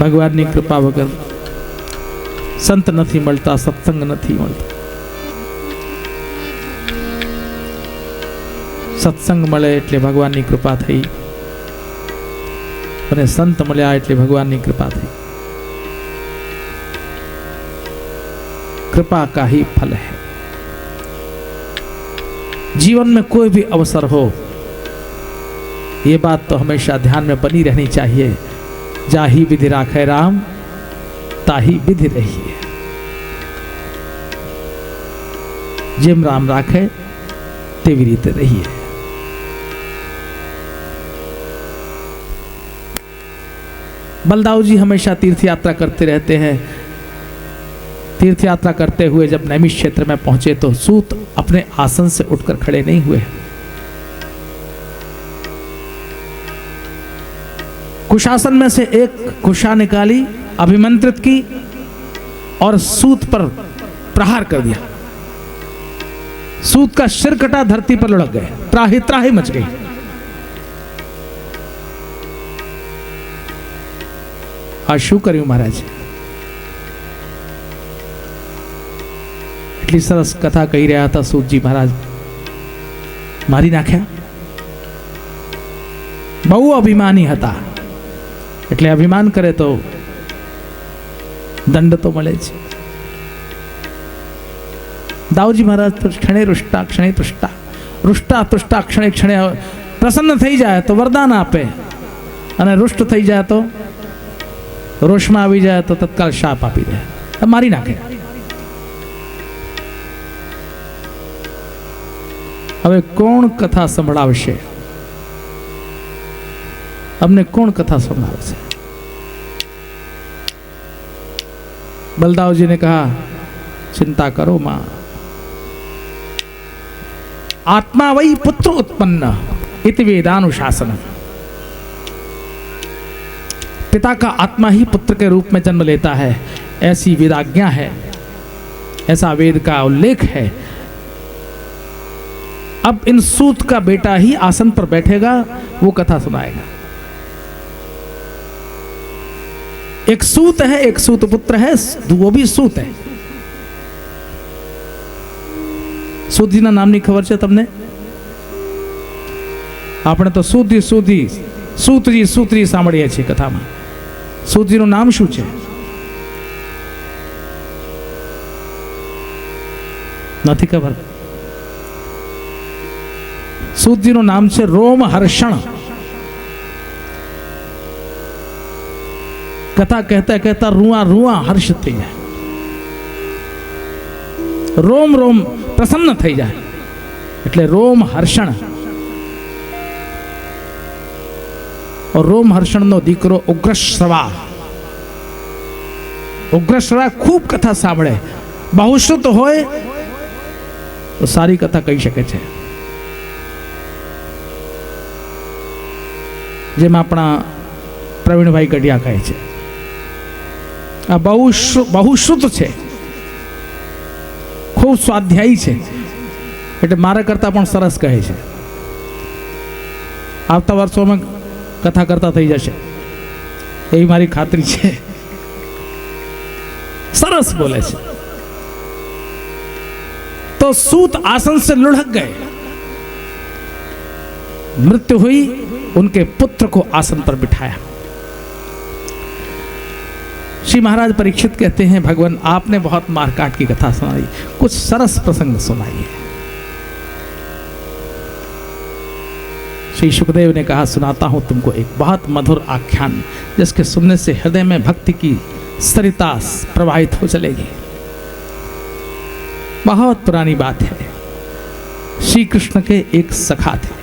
ભગવાનની કૃપા વગર સંત નથી મળતા, સત્સંગ નથી મળતો. સત્સંગ મળે એટલે ભગવાનની કૃપા થઈ, અને સંત મળ્યા એટલે ભગવાનની कृपा થઈ. कृपा का ही फल है. जीवन में कोई भी अवसर हो, ये बात तो हमेशा ध्यान में बनी रहनी चाहिए. जाही विधि राखे राम, ताही विधि रही है. जेम राम राखे तेवी रीते रही है. बलदाऊ जी हमेशा तीर्थ यात्रा करते रहते हैं. तीर्थ यात्रा करते हुए जब नैमिष क्षेत्र में पहुंचे तो सूत अपने आसन से उठकर खड़े नहीं हुए. कुशासन में से एक कुशा निकाली, अभिमंत्रित की और सूत पर प्रहार कर दिया. सूत का सिर कटा, धरती पर लुढ़क गए, त्राही त्राही मच गई. आ शू कर्यु महाराज? એટલી સરસ કથા કહી રહ્યા હતા સૂતજી મહારાજ. મારી નાખ્યા. બહુ અભિમાની હતા, એટલે અભિમાન કરે તો દંડ તો મળે છે. દાઉજી મહારાજ તો ક્ષણે રુષ્ટા ક્ષણે તુષ્ટા, રુષ્ટા તુષ્ટા ક્ષણે ક્ષણે પ્રસન્ન થઈ જાય તો વરદાન આપે, અને રુષ્ટ થઈ જાય તો રોષમાં આવી જાય તો તત્કાલ શાપ આપી દે, મારી નાખે. હવે કોણ કથા સંભળાવશે? અમને કોણ કથા સંભળાવશે? बलदाऊ जी ने कहा, चिंता करो मां, आत्मा वही पुत्र उत्पन्न इति वेदानुशासन. पिता का आत्मा ही पुत्र के रूप में जन्म लेता है, ऐसी वेदाज्ञा है, ऐसा वेद का उल्लेख है. अब इन सूत का बेटा ही आसन पर बैठेगा, वो कथा सुनाएगा. एक सूत है, एक सूत पुत्र है, वो भी सूत है. सूतजी ना नामनी खबर है तमने? आपने तो सूतजी सूतजी सूतजी सूतजी सांभळीए छे कथा में. सूतजी નું નામ શું છે? નથી ખબર. सूतजी નું નામ છે रोमहर्षण. कथा कहता कहता रुआ रुआ हर्ष थी जाए, रोम रोम प्रसन्न थी जाए, એટલે रोमहर्षण. और रोमहर्षण नो दीकरो उग्रश्रवा. उग्रश्रवा खूब कथा सांभळे, बहुश्रुत होय तो सारी कथा कही शके छे. જેમાં આપણા પ્રવીણભાઈ ગઢિયા કહે છે, આ બહુશ્રુત છે, ખૂબ સ્વાધ્યાયી છે, એટલે મારા કરતા પણ સરસ કહે છે. આવતા વર્ષોમાં કથા કરતા થઈ જશે એવી મારી ખાતરી છે. સરસ બોલે છે. तो सूत आसन से लुढ़क गए. मृत्यु हुई, उनके पुत्र को आसन पर बिठाया. श्री महाराज परीक्षित कहते हैं, भगवान आपने बहुत मारकाट की कथा सुनाई, कुछ सरस प्रसंग सुनाइए. श्री सुखदेव ने कहा, सुनाता हूं तुमको एक बहुत मधुर आख्यान, जिसके सुनने से हृदय में भक्ति की सरिता प्रवाहित हो चलेगी. बहुत पुरानी बात है. श्री कृष्ण के एक सखा थे.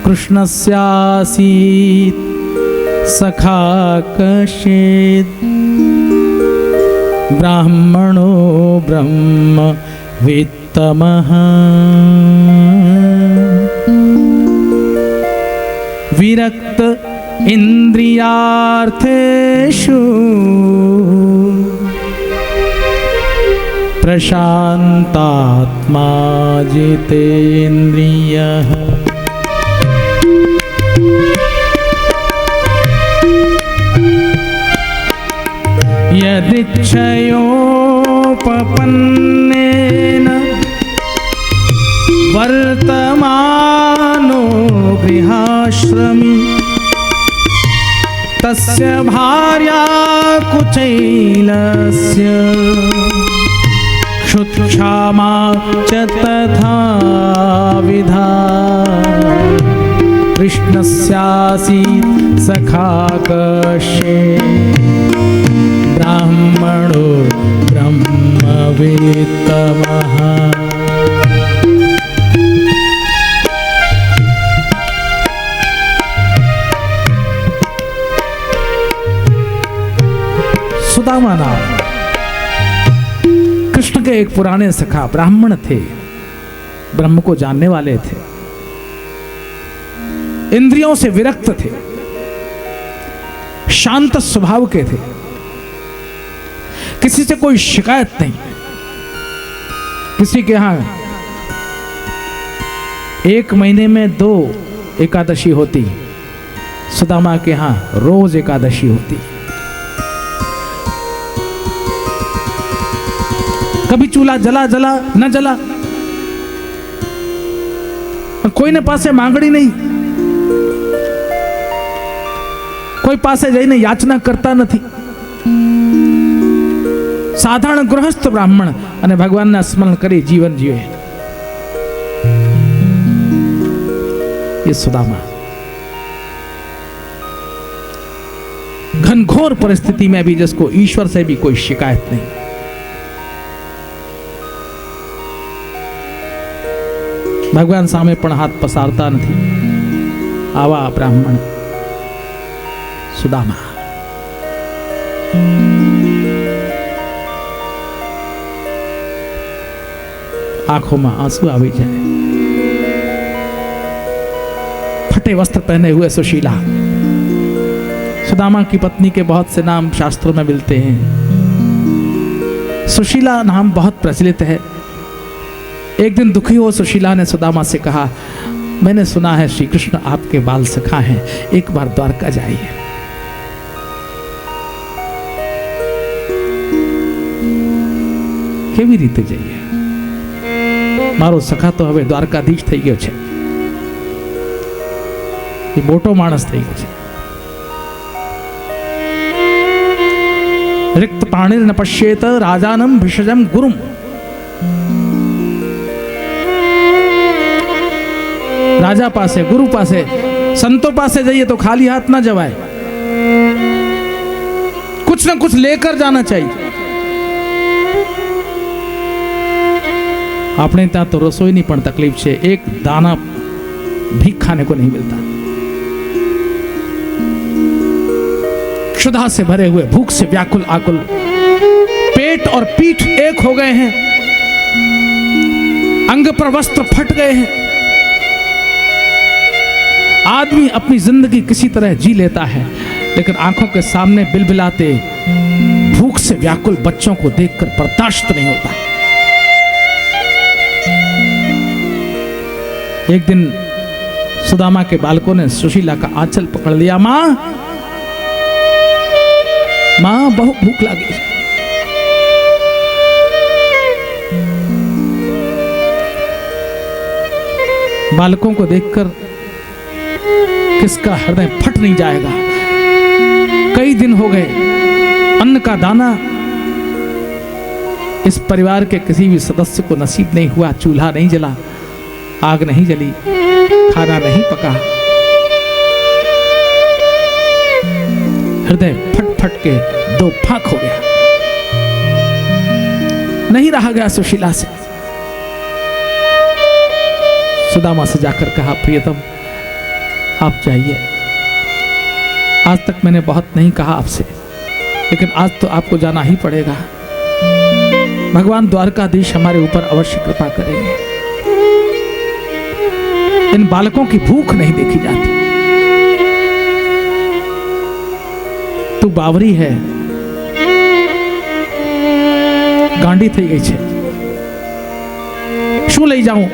कृष्णस्यासीत् सखा कश्चित्, ब्राह्मणो ब्रह्म वित्तमः, विरक्त इंद्रियार्थेषु, प्रशांतात्मा जितेन्द्रियः. यदिच्छयोपपन्नेन वर्तमानो गृहाश्रमी तस्य भार्या कुचैलस्य क्षुत्क्षामा च तथा विधा कृष्णस्यासीत् सखा कश्चित् ब्राह्मणो ब्रह्मवेत्तमः। सुदामा नाम कृष्ण के एक पुराने सखा ब्राह्मण थे, ब्रह्म को जानने वाले थे, इंद्रियों से विरक्त थे, शांत स्वभाव के थे, किसी से कोई शिकायत नहीं। किसी के यहां 1 महीने में 2 एकादशी होती, सुदामा के यहां रोज एकादशी होती। कभी चूल्हा जला जला न जला, कोઈને પાસે માંગણી નહીં, કોઈ પાસે જઈને યાચના કરતા નથી। સાધારણ ગૃહસ્થ બ્રાહ્મણ અને ભગવાનના સ્મરણ કરી જીવન જીવે। ये सुदामा घनघोर परिस्थिति में भी जिसको ईश्वर से भी कोई शिकायत नहीं। भगवान सामे पण हाथ पसारता नहीं। आवा ब्राह्मण सुदामा। आंखों में आंसू आवी जाए। फटे वस्त्र पहने हुए सुशीला। सुदामा की पत्नी के बहुत से नाम शास्त्रों में मिलते हैं। सुशीला नाम बहुत प्रचलित है। एक दिन दुखी हो सुशीला ने सुदामा से कहा, मैंने सुना है श्री कृष्ण आपके बाल सखा हैं, एक बार द्वारका जाइए। केवी रीते जाइए? मारो सखा तो हवे द्वारकाधीश થઈ ગયો છે, એ મોટો માણસ થઈ ગયો છે। रिक्त पाणिर न पश्येत राजानम भिषजम गुरुम। राजा पासे, गुरु पासे, संतों पासे जाइए तो खाली हाथ ना जवाए, कुछ ना कुछ लेकर जाना चाहिए। आपने ત્યાં तो रसोई नहीं पण तकलीफ है, एक दाना भीख खाने को नहीं मिलता। क्षुधा से भरे हुए, भूख से व्याकुल आकुल, पेट और पीठ एक हो गए हैं, अंग पर वस्त्र फट गए हैं। आदमी अपनी जिंदगी किसी तरह जी लेता है, लेकिन आंखों के सामने बिलबिलाते भूख से व्याकुल बच्चों को देखकर बर्दाश्त नहीं होता। एक दिन सुदामा के बालकों ने सुशीला का आंचल पकड़ लिया। मां, मां बहुत भूख लगी। बालकों को देखकर किसका हृदय फट नहीं जाएगा। कई दिन हो गए, अन्न का दाना इस परिवार के किसी भी सदस्य को नसीब नहीं हुआ। चूल्हा नहीं जला, आग नहीं जली, खाना नहीं पका। हृदय फट फट के 2 फाक हो गया। नहीं रहा गया सुशीला से। सुदामा से जाकर कहा, प्रियतम आप जाइए। आज तक मैंने बहुत नहीं कहा आपसे, लेकिन आज तो आपको जाना ही पड़ेगा। भगवान द्वारकाधीश हमारे ऊपर अवश्य कृपा करेंगे। इन बालकों की भूख नहीं देखी जाती। तू बावरी है, गांडी થઈ ગઈ છે। શું લઈ જાઉં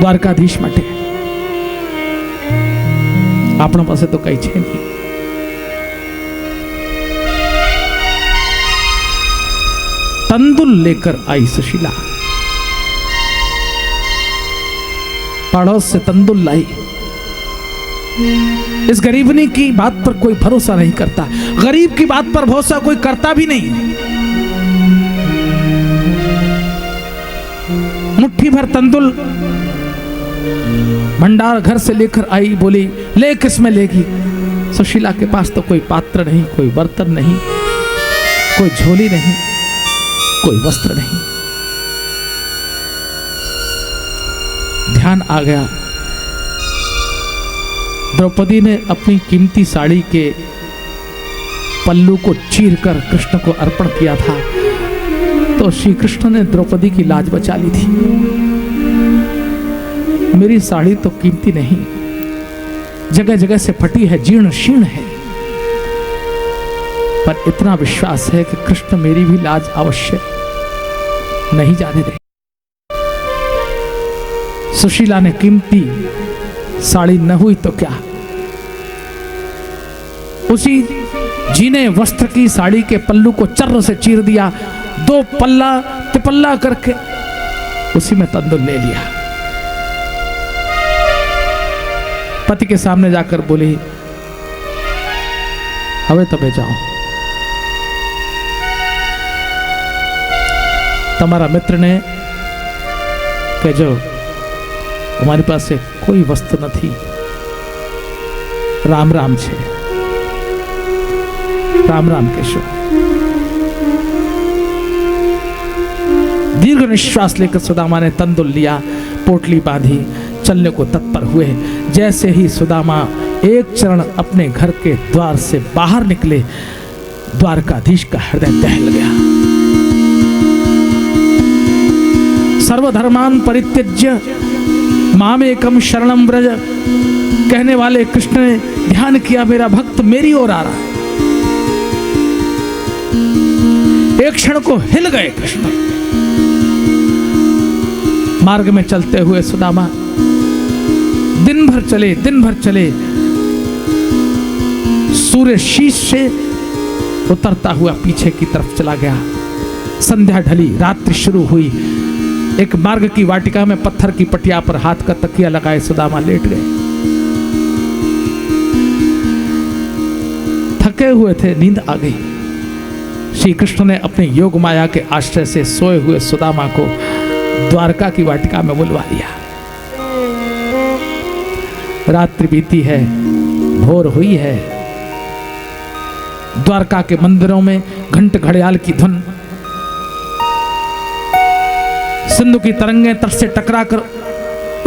દ્વારકાધીશ માટે? આપણા પાસે તો કઈ છે નહીં। तंदुल लेकर आई सुशीला, पड़ोस से तंदुल लाई। इस गरीबनी की बात पर कोई भरोसा नहीं करता, गरीब की बात पर भरोसा कोई करता भी नहीं। मुट्ठी भर तंदुल भंडार घर से लेकर आई, बोली ले किस में लेगी। सुशीला के पास तो कोई पात्र नहीं, कोई बर्तन नहीं, कोई झोली नहीं, कोई वस्त्र नहीं। ध्यान आ गया, द्रौपदी ने अपनी कीमती साड़ी के पल्लू को चीरकर कृष्ण को अर्पण किया था, तो श्री कृष्ण ने द्रौपदी की लाज बचा ली थी। मेरी साड़ी तो कीमती नहीं, जगह जगह से फटी है, जीर्ण शीर्ण है, पर इतना विश्वास है कि कृष्ण मेरी भी लाज अवश्य नहीं जाने देंगे। सुशीला ने कीमती साड़ी न हुई तो क्या, उसी जीने वस्त्र की साड़ी के पल्लू को चर्र से चीर दिया, 2 पल्ला तिपल्ला करके उसी में तंदुल ले लिया। पति के सामने जाकर बोली, हवे तबे जाओ, તમારા મિત્રને કહેજો અમારી પાસે કોઈ વસ્તુ નથી, રામ રામ છે, राम राम केशव। दीर्घ निश्वास लेकर सुदामा ने तंदुल लिया, पोटली बांधी, चलने को तत्पर हुए। जैसे ही सुदामा एक चरण अपने घर के द्वार से बाहर निकले, द्वारकाधीश का हृदय दहल गया। सर्वधर्मान परित्यज्य मामेकम शरणम व्रज कहने वाले कृष्ण ने ध्यान किया, मेरा भक्त मेरी ओर आ रहा है। एक क्षण को हिल गए कृष्ण। मार्ग में चलते हुए सुदामा दिन भर चले, सूर्य शीश से उतरता हुआ पीछे की तरफ चला गया। संध्या ढली, रात्रि शुरू हुई। एक मार्ग की वाटिका में पत्थर की पटिया पर हाथ का तकिया लगाए सुदामा लेट गए। थके हुए थे, नींद आ गई। श्री कृष्ण ने अपने योग माया के आश्रय से सोए हुए सुदामा को द्वारका की वाटिका में बुलवा लिया। रात्रि बीती है, भोर हुई है। द्वारका के मंदिरों में घंट घड़ियाल की धुन, सिंधु की तरंगें तट से टकराकर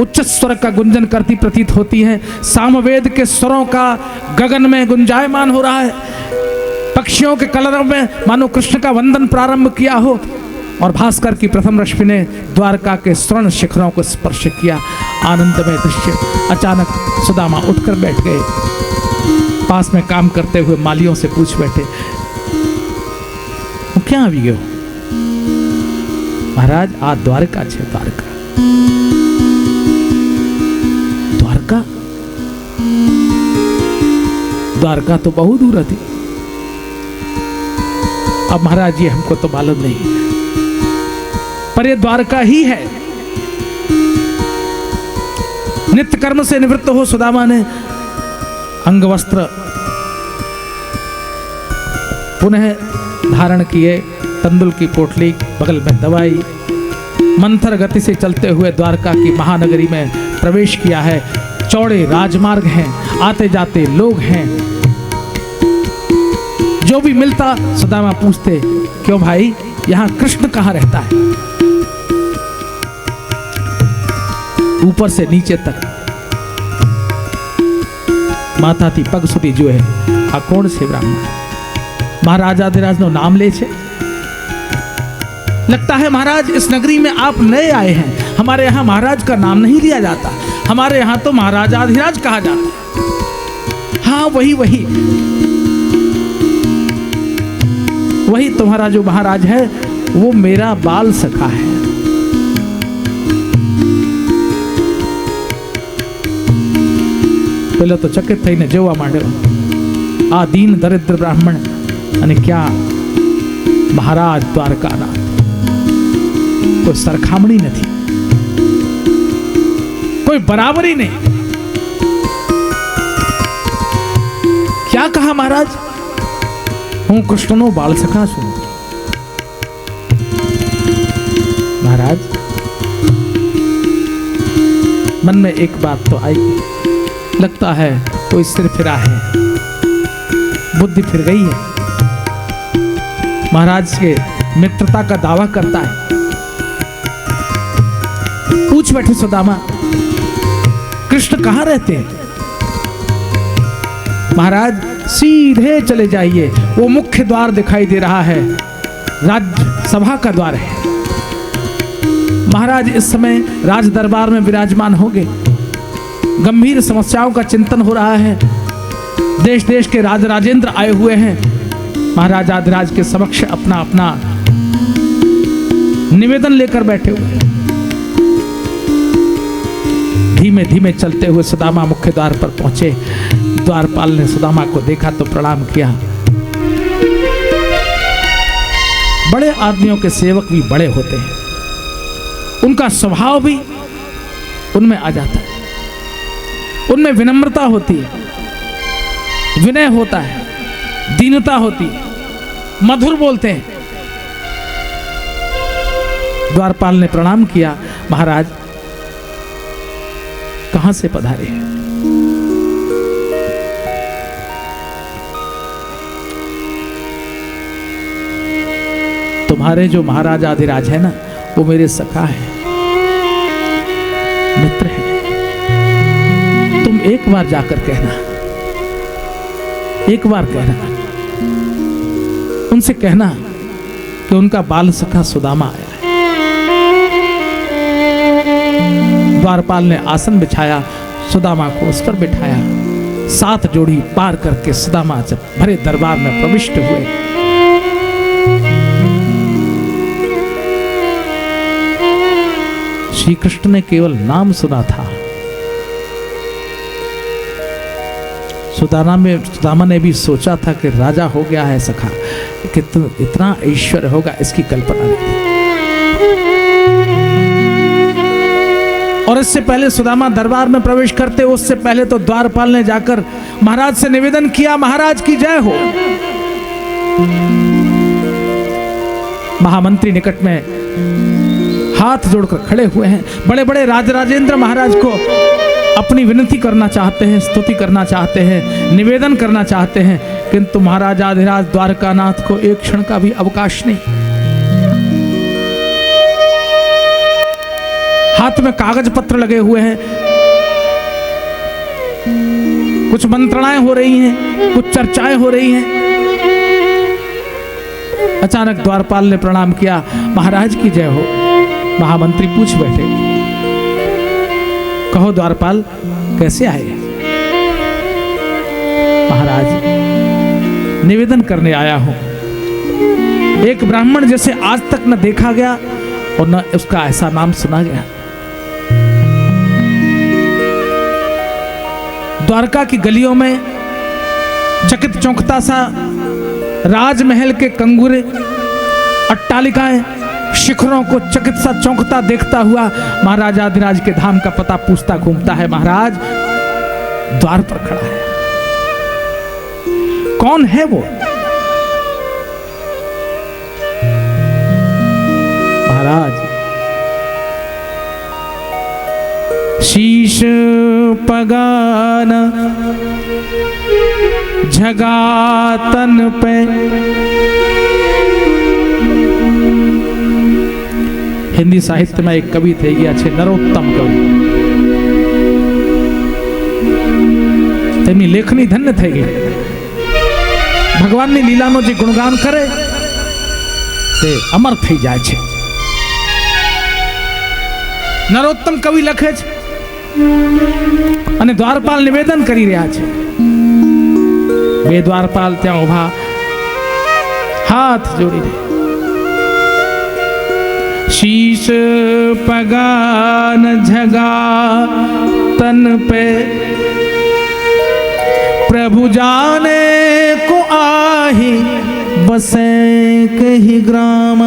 उच्च स्वर का गुंजन करती प्रतीत होती हैं। सामवेद के स्वरों का गगन में गुंजायमान हो रहा है। पक्षियों के कलरव में मानो कृष्ण का वंदन प्रारंभ किया हो, और भास्कर की प्रथम रश्मि ने द्वारका के स्वर्ण शिखरों को स्पर्श किया। आनंदमय दृश्य। अचानक सुदामा उठकर बैठ गए। पास में काम करते हुए मालियों से पूछ बैठे, क्या આવી ગયો? महाराज आ द्वारका છે, द्वारका। द्वारका द्वारका तो बहुत दूर थी। अब महाराज ये हमको तो मालूम नहीं, पर ये द्वारका ही है। नित्य कर्म से निवृत्त हो सुदामा ने अंग वस्त्र पुनः धारण किए, तंदुल की पोटली बगल में दबाई, मंथर गति से चलते हुए द्वारका की महानगरी में प्रवेश किया है। चौड़े राजमार्ग हैं, आते जाते लोग हैं। जो भी मिलता सुदामा पूछते, क्यों भाई यहाँ कृष्ण कहाँ रहता है? ऊपर से नीचे तक माथा थी पग सुधी जो है आ कौन से ब्राह्मण? महाराजाधिराज नो नाम ले छे। लगता है महाराज इस नगरी में आप नए आए हैं। हमारे यहाँ महाराज का नाम नहीं लिया जाता, हमारे यहाँ तो महाराजाधिराज कहा जाता है। हाँ वही तुम्हारा जो महाराज है वो मेरा बाल सखा है। पहले तो चकित थईने जोवा માંડ્યો, આ દીન દરિદ્ર બ્રાહ્મણ અને ક્યાં महाराज द्वारकानाथ। कोई सरखामणी नहीं, कोई बराबरी नहीं। क्या कहा महाराज? हूं कृष्णनो बाल सखा छू। महाराज मन में एक बात तो आई, लगता है कोई सिर फिरा है, बुद्धि फिर गई है। महाराज के मित्रता का दावा करता है। पूछ बैठे सुदामा, कृष्ण कहां रहते हैं? महाराज सीधे चले जाइए, वो मुख्य द्वार दिखाई दे रहा है, राज्य सभा का द्वार है। महाराज इस समय राज दरबार में विराजमान होंगे, गंभीर समस्याओं का चिंतन हो रहा है, देश देश के राज राजेंद्र आए हुए हैं। महाराज आदिराज के समक्ष अपना अपना निवेदन लेकर बैठे हुए हैं। धीमे धीमे चलते हुए सुदामा मुख्य द्वार पर पहुंचे। द्वारपाल ने सुदामा को देखा तो प्रणाम किया। बड़े आदमियों के सेवक भी बड़े होते हैं, उनका स्वभाव भी उनमें आ जाता है, उनमें विनम्रता होती है, विनय होता है, दीनता होती है, मधुर बोलते हैं। द्वारपाल ने प्रणाम किया। महाराज कहां से पधारे हैं? तुम्हारे जो महाराज आदिराज है ना, वो मेरे सखा है, मित्र है। तुम एक बार जाकर कहना, एक बार कहना, उनसे कहना कि उनका बाल सखा सुदामा आया है। द्वारपाल ने आसन बिछाया, सुदामा को उस पर बिठाया। 7 जोड़ी पार करके सुदामा जब भरे दरबार में प्रविष्ट हुए, श्री कृष्ण ने केवल नाम सुना था। सुदामा ने भी सोचा था कि राजा हो गया है सखा, कि इतना ऐश्वर्य होगा इसकी कल्पना नहीं थी। और इससे पहले सुदामा दरबार में प्रवेश करते, उससे पहले तो द्वारपाल ने जाकर महाराज से निवेदन किया, महाराज की जय हो। महामंत्री निकट में हाथ जोड़कर खड़े हुए हैं। बड़े बड़े राजराजेंद्र महाराज को अपनी विनती करना चाहते हैं, स्तुति करना चाहते हैं, निवेदन करना चाहते हैं, किंतु महाराज आधिराज द्वारकानाथ को एक क्षण का भी अवकाश नहीं। हाथ में कागज पत्र लगे हुए हैं, कुछ मंत्रणाएं हो रही हैं, कुछ चर्चाएं हो रही हैं। अचानक द्वारपाल ने प्रणाम किया, महाराज की जय हो। महामंत्री पूछ बैठे, कहो द्वारपाल कैसे आए? महाराज निवेदन करने आया हूं, एक ब्राह्मण जैसे आज तक न देखा गया और न उसका ऐसा नाम सुना गया। द्वारका की गलियों में चकित चौंकता सा राजमहल के कंगुरे, अट्टालिकाएं, शिखरों को चकित सा चौंकता देखता हुआ महाराज आदिराज के धाम का पता पूछता घूमता है। महाराज द्वार पर खड़ा है। कौन है वो? महाराज शीश पगान झगातन पे, हिंदी साहित्य में एक कवि थे, ये अच्छे नरोत्तम कवि, તેમની લેખની ધન્ય થઈ ગઈ। ભગવાનની લીલાનો જે ગુણગાન કરે તે અમર થઈ જાય છે। નરોત્તમ કવિ લખે છે અને દ્વારપાલ નિવેદન કરી રહ્યા છે। બે દ્વારપાલ ત્યાં ઊભા હાથ જોડીને, शीश पगान झगा तन पे, प्रभु जाने को आही बसे कही ग्राम।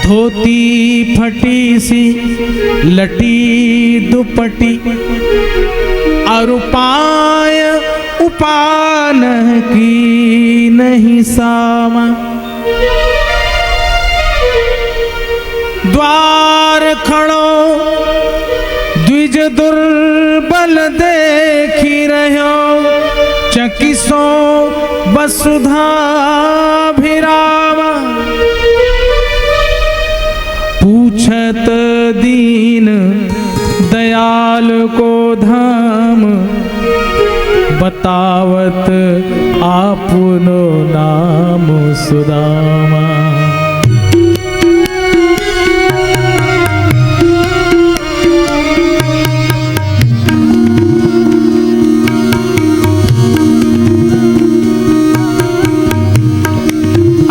धोती फटी सी लटी दुपटी, अरुपाय उपान की नहीं सामा। द्वार खड़ो द्विज दुर्बल देखी रहो, चकिसो वसुधा भिरावा। पूछत दीन दयाल को धाम, बतावत आपनो नाम सुदामा।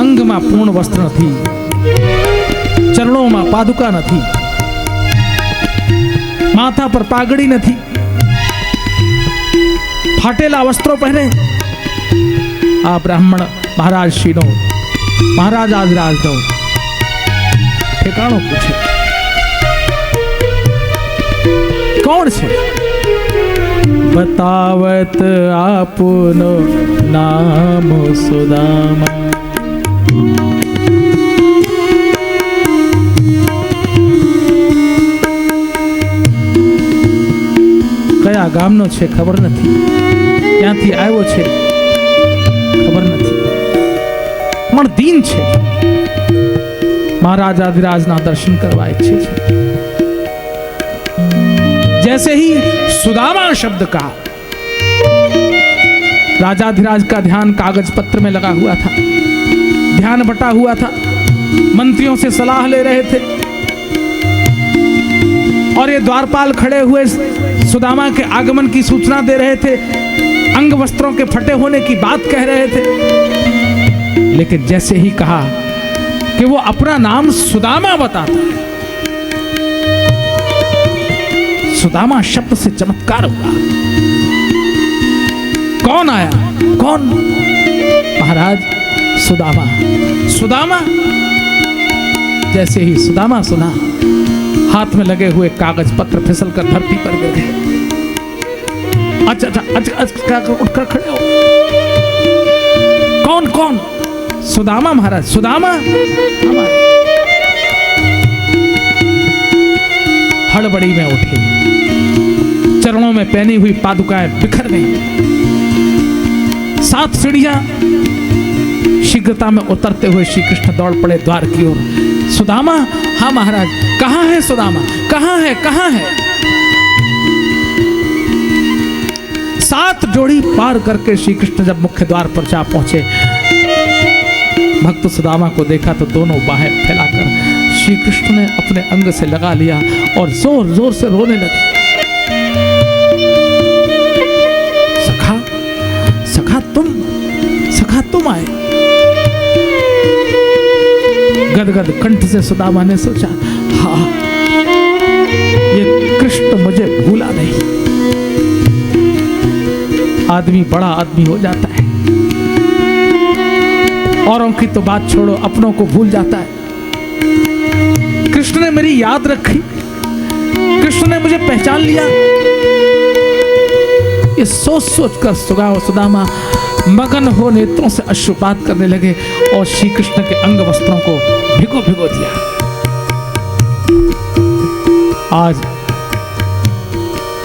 અંગમાં પૂર્ણ વસ્ત્ર નથી, ચરણોમાં પાદુકા નથી, માથા પર પાઘડી નથી, ફાટેલા વસ્ત્રો પહેરે આ બ્રાહ્મણ મહારાજ શ્રીનો મહારાજ આદિરાજનો ઠેકાણો પૂછે, કોણ છે? बतावत आपनो नाम सुदामा। કયા ગામનો છે ખબર નથી, ક્યાંથી આવ્યો છે ખબર નથી, પણ દીન છે, महाराज आदिराजना दर्शन करवा इच्छे छे। जैसे ही सुदामा शब्द कहा, राजाधिराज का ध्यान कागज पत्र में लगा हुआ था, ध्यान बटा हुआ था, मंत्रियों से सलाह ले रहे थे, और ये द्वारपाल खड़े हुए सुदामा के आगमन की सूचना दे रहे थे, अंग वस्त्रों के फटे होने की बात कह रहे थे। लेकिन जैसे ही कहा कि वो अपना नाम सुदामा बताता है, सुदामा शब्द से चमत्कार हुआ। कौन आया? कौन? महाराज सुदामा। सुदामा। जैसे ही सुदामा सुना, हाथ में लगे हुए कागज पत्र फिसल कर धरती पर गिर गए। अच्छा उठकर खड़े हो। कौन? कौन? सुदामा महाराज। सुदामा। हड़बड़ी में उठे, चरणों में पहनी हुई पादुकाएं बिखर गई, 7 सीढ़ियां शीघ्रता में उतरते हुए श्री कृष्ण दौड़ पड़े द्वार की ओर। सुदामा। हाँ महाराज। कहाँ है सुदामा? कहाँ है? कहाँ है? 7 जोड़ी पार करके श्री कृष्ण जब मुख्य द्वार पर जा पहुंचे, भक्त सुदामा को देखा तो दोनों बाहें फैलाकर श्री कृष्ण ने अपने अंग से लगा लिया और जोर जोर से रोने लगे। सखा, सखा तुम आए। गदगद कंठ से सुदामा ने सोचा, हाँ, ये कृष्ण मुझे भूला नहीं। आदमी बड़ा आदमी हो जाता है, औरों की तो बात छोड़ो, अपनों को भूल जाता है। कृष्ण ने मेरी याद रखी, कृष्ण ने मुझे पहचान लिया। ये सोच सोच कर सुदामा मगन हो नेत्रों से अश्रुपात करने लगे और श्री कृष्ण के अंग वस्त्रों को भिगो भिगो दिया। आज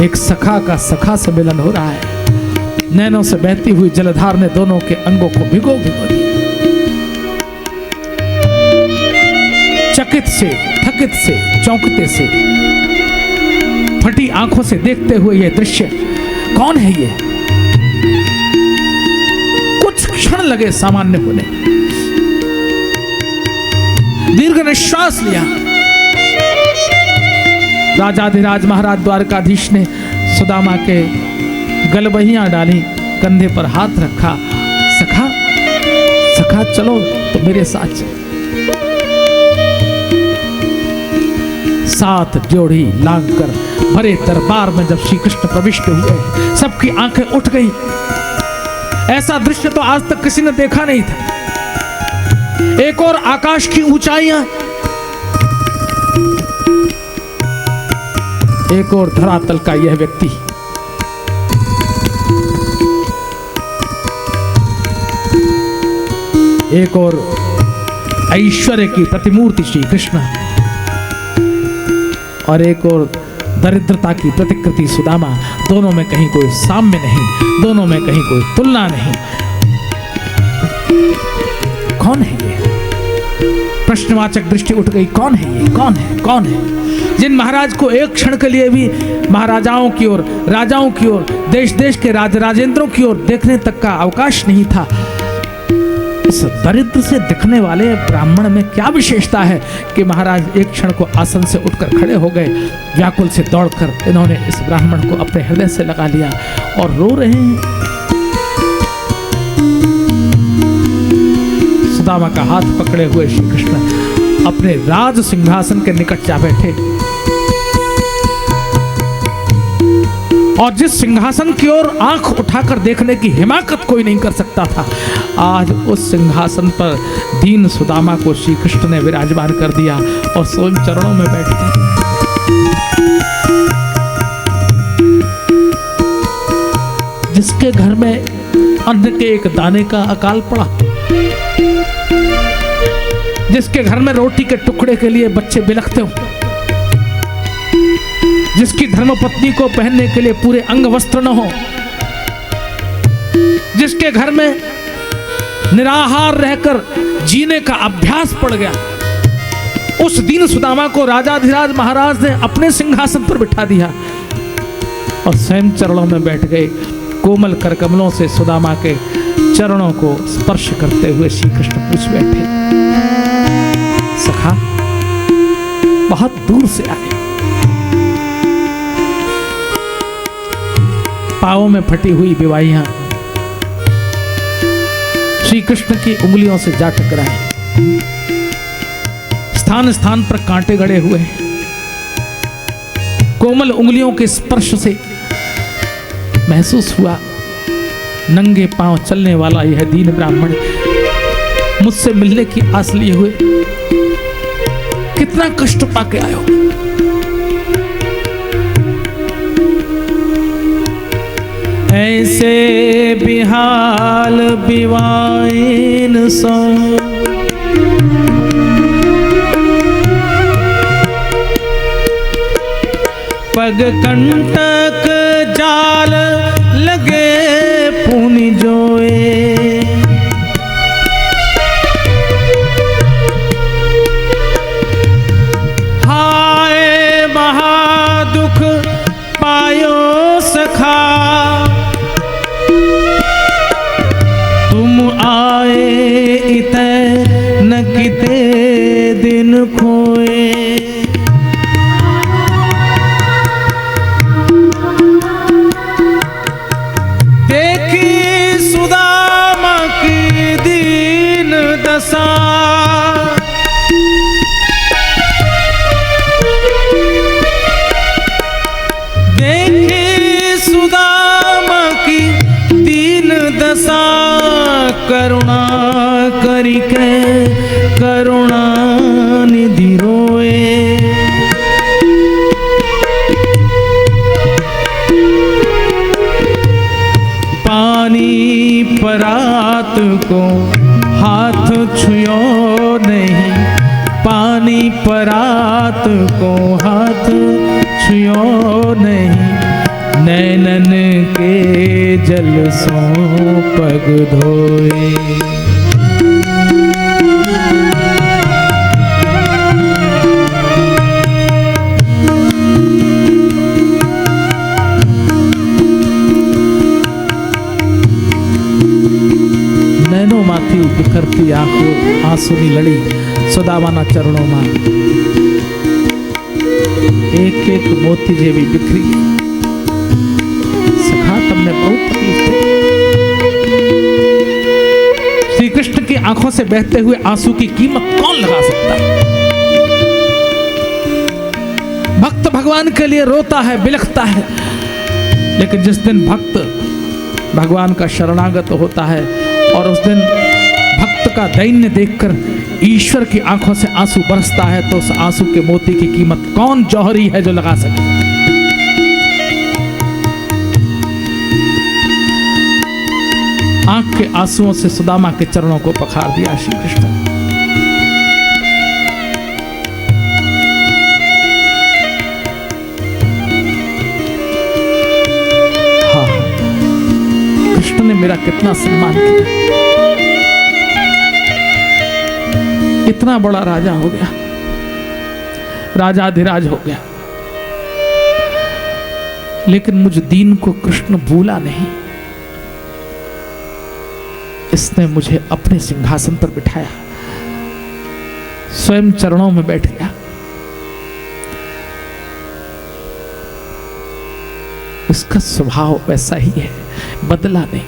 एक सखा का सखा से मिलन हो रहा है। नैनों से बहती हुई जलधार ने दोनों के अंगों को भिगो भिगो दिया। चकित से, थकित से, चौंकते से, फटी आंखों से देखते हुए यह दृश्य, कौन है ये? कुछ क्षण लगे सामान्य होने, दीर्घ निश्वास लिया। राजाधिराज महाराज द्वारकाधीश ने सुदामा के गलबहियां डाली, कंधे पर हाथ रखा। सखा, सखा चलो तो मेरे साथ चलो। 7 जोड़ी लांग कर भरे दरबार में जब श्री कृष्ण प्रविष्ट हुए, सबकी आंखें उठ गई। ऐसा दृश्य तो आज तक किसी ने देखा नहीं था। एक और आकाश की ऊंचाइयां, एक और धरातल का यह व्यक्ति, एक और ऐश्वर्य की प्रतिमूर्ति श्री कृष्ण, और एक और दरिद्रता की प्रतिकृति सुदामा। दोनों में कहीं कोई साम्य नहीं, दोनों में कहीं कोई तुलना नहीं। कौन है ये? प्रश्नवाचक दृष्टि उठ गई। कौन है ये? कौन है? कौन है? जिन महाराज को एक क्षण के लिए भी महाराजाओं की ओर, राजाओं की ओर, देश देश के राजेंद्रों की ओर देखने तक का अवकाश नहीं था, इस दरिद्र से दिखने वाले ब्राह्मण में क्या विशेषता है कि महाराज एक क्षण को आसन से उठकर खड़े हो गए। व्याकुल से दौड़कर इन्होंने इस ब्राह्मण को अपने हृदय से लगा लिया और रो रहे हैं। सुदामा का हाथ पकड़े हुए श्री कृष्ण अपने राज सिंहासन के निकट जा बैठे, और जिस सिंहासन की ओर आंख उठाकर देखने की हिमाकत कोई नहीं कर सकता था, आज उस सिंहासन पर दीन सुदामा को श्री कृष्ण ने विराजमान कर दिया और स्वयं चरणों में बैठ गए। जिसके घर में अन्न के एक दाने का अकाल पड़ा, जिसके घर में रोटी के टुकड़े के लिए बच्चे बिलखते हो, जिसकी धर्मपत्नी को पहनने के लिए पूरे अंग वस्त्र न हो, जिसके घर में निराहार रहकर जीने का अभ्यास पड़ गया, उस दीन सुदामा को राजाधिराज महाराज ने अपने सिंहासन पर बिठा दिया और स्वयं चरणों में बैठ गए। कोमल करकमलों से सुदामा के चरणों को स्पर्श करते हुए श्री कृष्ण पूछ बैठे, सखा बहुत दूर से आए, पांवों में फटी हुई बिवाइयां श्री कृष्ण की उंगलियों से जा टकराए, स्थान स्थान पर कांटे गड़े हुए, कोमल उंगलियों के स्पर्श से महसूस हुआ नंगे पांव चलने वाला यह दीन ब्राह्मण मुझसे मिलने की आस लिए हुए कितना कष्ट पाके आयो। ऐसे बिहाल बिवाइन सो पग कंटक जाल लगे पुनि जोए, हाय महादुख पायो सखा, तुम आए इतै न किते दिन खोए। करुणा करिके करुणा निधि रोए, पानी परात को हाथ छुयो नहीं, पानी परात को हाथ छुयो नहीं, नैनन के जल सो पग धोए। नैनो माथी बिखरती आंखों आंसुनी लड़ी सुदामाना चरणों में एक एक मोती जेवी बिखरी। सखा तुमने बहुत तकलीफ थी। श्री कृष्ण की आंखों से बहते हुए आंसू की कीमत कौन लगा सकता है? भक्त भगवान के लिए रोता है, बिलखता है, लेकिन जिस दिन भक्त भगवान का शरणागत होता है और उस दिन भक्त का दैन्य देखकर ईश्वर की आंखों से आंसू बरसता है, तो उस आंसू के मोती की कीमत कौन जौहरी है जो लगा सके? आंख के आंसुओं से सुदामा के चरणों को पखार दिया श्री कृष्ण। हाँ, कृष्ण ने मेरा कितना सम्मान किया, इतना बड़ा राजा हो गया, राजाधिराज हो गया, लेकिन मुझ दीन को कृष्ण भूला नहीं। इसने मुझे अपने सिंहासन पर बिठाया, स्वयं चरणों में बैठ गया। इसका स्वभाव वैसा ही है, बदला नहीं।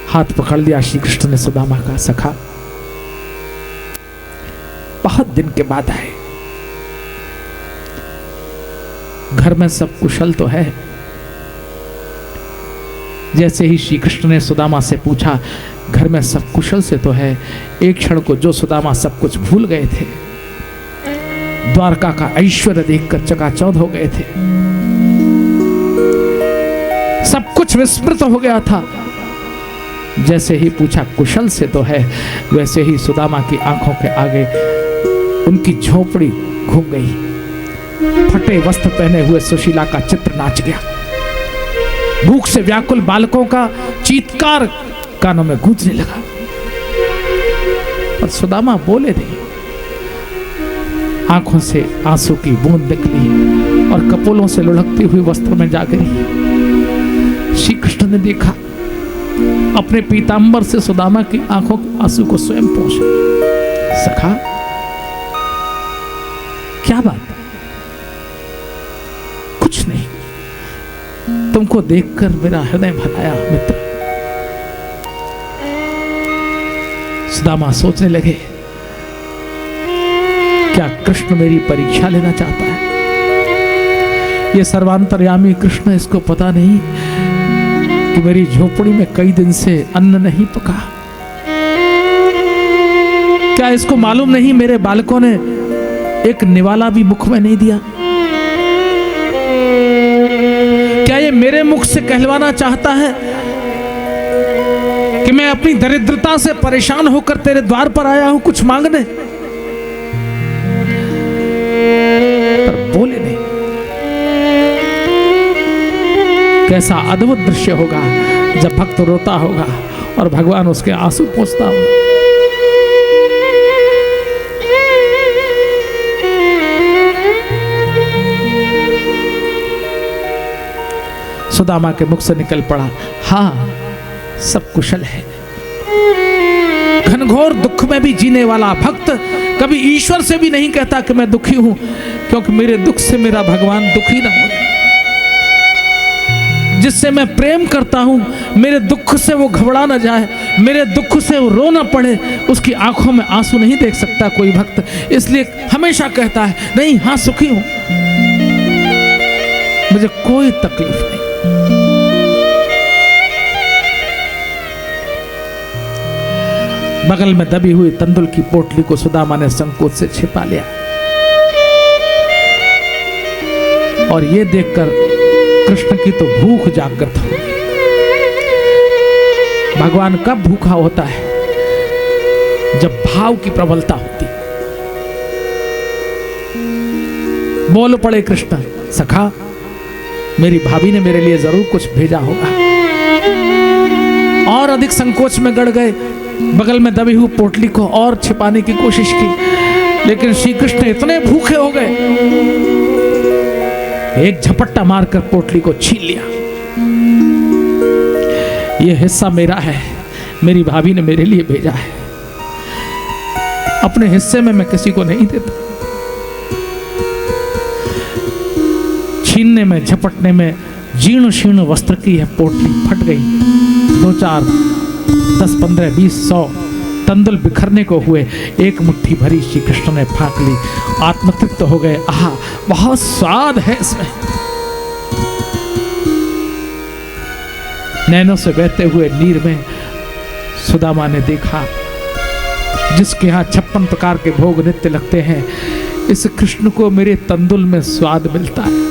हाथ पकड़ लिया श्री कृष्ण ने सुदामा का। सखा, बहुत दिन के बाद आए, घर में सब कुशल तो है? जैसे ही श्री कृष्ण ने सुदामा से पूछा, घर में सब कुशल से तो है, एक क्षण को जो सुदामा सब कुछ भूल गए थे, द्वारका का ऐश्वर्य देखकर चकाचौंध हो गए थे, सब कुछ विस्मृत हो गया था। जैसे ही पूछा कुशल से तो है, वैसे ही सुदामा की आंखों के आगे उनकी झोपड़ी घूम गई। फटे वस्त्र पहने हुए सुशीला का चित्र नाच गया। भूख से व्याकुल बालकों का चीत्कार कानों में गूंजने लगा, पर सुदामा बोले नहीं। आंखों से आंसू की बूंद निकली और कपोलों से लुढ़कती हुई वस्त्र में जा गिरी। श्री कृष्ण ने देखा, अपने पीतांबर से सुदामा की आंखों के आंसू को स्वयं पोंछा। सखा, क्या बात? कुछ नहीं, तुमको देखकर मेरा हृदय भराया मित्र। सुदामा सोचने लगे, क्या कृष्ण मेरी परीक्षा लेना चाहता है? ये सर्वांतर्यामी कृष्ण, इसको पता नहीं कि मेरी झोपड़ी में कई दिन से अन्न नहीं पका? क्या इसको मालूम नहीं मेरे बालकों ने एक निवाला भी मुख में नहीं दिया? क्या ये मेरे मुख से कहलवाना चाहता है कि मैं अपनी दरिद्रता से परेशान होकर तेरे द्वार पर आया हूं कुछ मांगने? पर बोले नहीं। कैसा अद्भुत दृश्य होगा जब भक्त रोता होगा और भगवान उसके आंसू पोंछता होगा। सुदामा के मुख से निकल पड़ा, हाँ सब कुशल है। घनघोर दुख में भी जीने वाला भक्त कभी ईश्वर से भी नहीं कहता कि मैं दुखी हूं, क्योंकि मेरे दुख से मेरा भगवान दुखी ना हो। जिससे मैं प्रेम करता हूं, मेरे दुख से वो घबरा ना जाए, मेरे दुख से वो रो ना पड़े, उसकी आंखों में आंसू नहीं देख सकता कोई भक्त। इसलिए हमेशा कहता है, नहीं हाँ सुखी हूं, मुझे कोई तकलीफ नहीं। बगल में दबी हुई तंदुल की पोटली को सुदामा ने संकोच से छिपा लिया और ये देखकर कृष्ण की तो भूख जागृत हो गई। भगवान कब भूखा होता है? जब भाव की प्रबलता होती। बोल पड़े कृष्ण, सखा मेरी भाभी ने मेरे लिए जरूर कुछ भेजा होगा। और अधिक संकोच में गड़ गए, बगल में दबी हुई पोटली को और छिपाने की कोशिश की, लेकिन श्री कृष्ण इतने भूखे हो गए, एक झपट्टा मारकर पोटली को छीन लिया। यह हिस्सा मेरा है, मेरी भाभी ने मेरे लिए भेजा है, अपने हिस्से में मैं किसी को नहीं देता। छीनने में, झपटने में जीर्ण शीर्ण वस्त्र की यह पोटली फट गई। 2 4 10 15 20 100 तंदुल बिखरने को हुए। एक मुट्ठी भरी श्री कृष्ण ने फाँक ली, आत्मतृप्त हो गए। आहा, बहुत स्वाद है इसमें। नैनों से बहते हुए नीर में सुदामा ने देखा, जिसके यहाँ 56 प्रकार के भोग नित्य लगते हैं, इस कृष्ण को मेरे तंदुल में स्वाद मिलता है।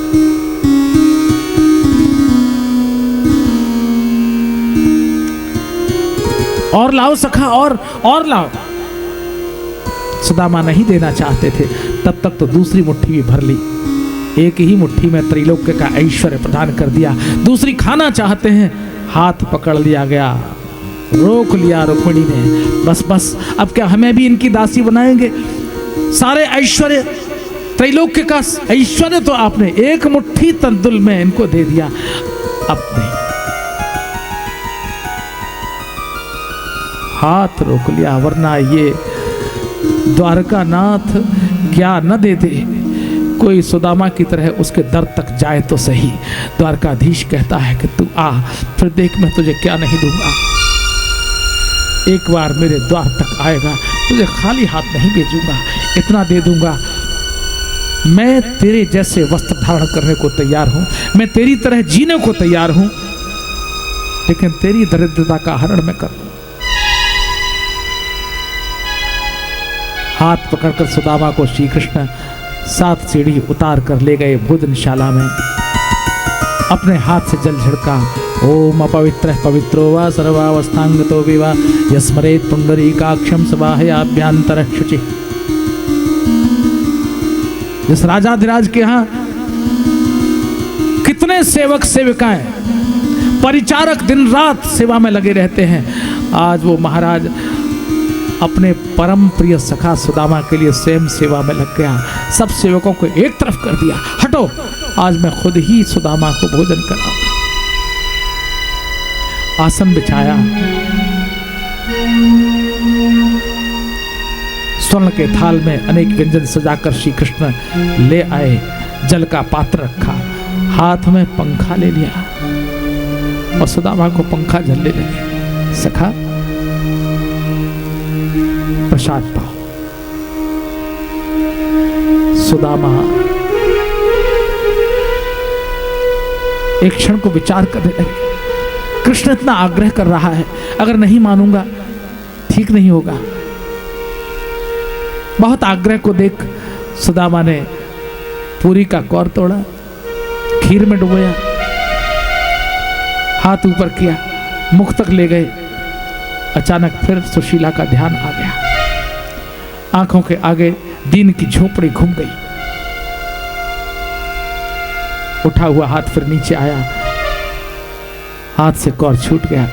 और लाओ सखा, और लाओ। सुदामा नहीं देना चाहते थे, तब तक तो दूसरी मुट्ठी भी भर ली। एक ही मुट्ठी में त्रैलोक्य का ऐश्वर्य प्रदान कर दिया। दूसरी खाना चाहते हैं, हाथ पकड़ लिया गया, रोक लिया रुक्मिणी ने। बस बस, अब क्या हमें भी इनकी दासी बनाएंगे? सारे ऐश्वर्य, त्रैलोक्य का ऐश्वर्य तो आपने एक मुट्ठी तंदुल में इनको दे दिया, अब नहीं। हाथ रोक लिया, वरना ये द्वारका नाथ क्या न दे दे, कोई सुदामा की तरह उसके दर तक जाए तो सही। द्वारकाधीश कहता है कि तू आ, फिर देख मैं तुझे क्या नहीं दूंगा। एक बार मेरे द्वार तक आएगा, तुझे खाली हाथ नहीं भेजूंगा, इतना दे दूंगा। मैं तेरे जैसे वस्त्र धारण करने को तैयार हूं, मैं तेरी तरह जीने को तैयार हूं, लेकिन तेरी दरिद्रता का हरण मैं करूं। हाथ पकड़कर सुदामा को श्री कृष्ण 7 सीढ़ी उतार कर ले गए भोजनशाला में। अपने हाथ से जल झड़का। ओम अपवित्र पवित्रो वा सर्वावस्थांगतो विवा यस्मरेत पुंडरीकाक्षम सबाहयाभ्यंतर शुचि। जिस राजाधिराज के यहाँ कितने सेवक सेविकाएं, परिचारक दिन रात सेवा में लगे रहते हैं, आज वो महाराज अपने परम प्रिय सखा सुदामा के लिए स्वयं सेवा में लग गया। सब सेवकों को एक तरफ कर दिया, हटो, आज मैं खुद ही सुदामा को भोजन कराऊंगा। आसन बिछाया, स्वर्ण के थाल में अनेक व्यंजन सजाकर श्री कृष्ण ले आए। जल का पात्र रखा, हाथ में पंखा ले लिया और सुदामा को पंखा झलने लगे। सखा प्रसाद पाओ। सुदामा एक क्षण को विचार करने लगे। कृष्ण इतना आग्रह कर रहा है, अगर नहीं मानूंगा ठीक नहीं होगा। बहुत आग्रह को देख सुदामा ने पूरी का कौर तोड़ा, खीर में डुबोया, हाथ ऊपर किया, मुख तक ले गए। अचानक फिर सुशीला का ध्यान आ गया। आंखों के आगे दिन की झोपड़ी घूम गई। उठा हुआ हाथ फिर नीचे आया, हाथ से कौर छूट गया।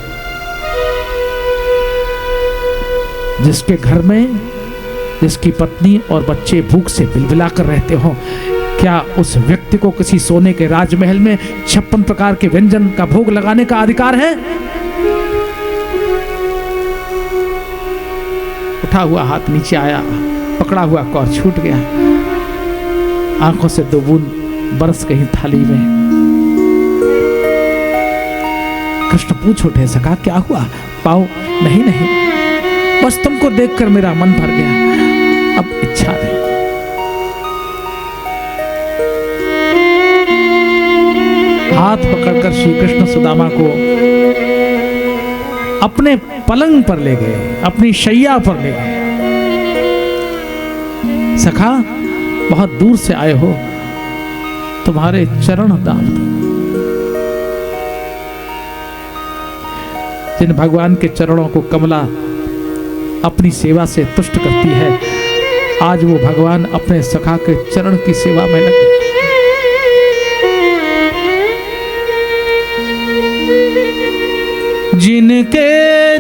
जिसके घर में जिसकी पत्नी और बच्चे भूख से बिलबिलाकर रहते हो, क्या उस व्यक्ति को किसी सोने के राजमहल में 56 प्रकार के व्यंजन का भोग लगाने का अधिकार है? उठा हुआ हाथ नीचे आया, पकड़ा हुआ कौर छूट गया। आंखों से 2 बूंद बरस गई थाली में। कृष्ण पूछ उठे, सखा क्या हुआ? पाओ? नहीं नहीं, बस तुमको देखकर मेरा मन भर गया, अब इच्छा नहीं। हाथ पकड़कर श्री कृष्ण सुदामा को अपने पलंग पर ले गए, अपनी शैया पर ले गए। सखा बहुत दूर से आए हो, तुम्हारे चरण दाब दो। जिन भगवान के चरणों को कमला अपनी सेवा से तुष्ट करती है, आज वो भगवान अपने सखा के चरण की सेवा में लगे। जिनके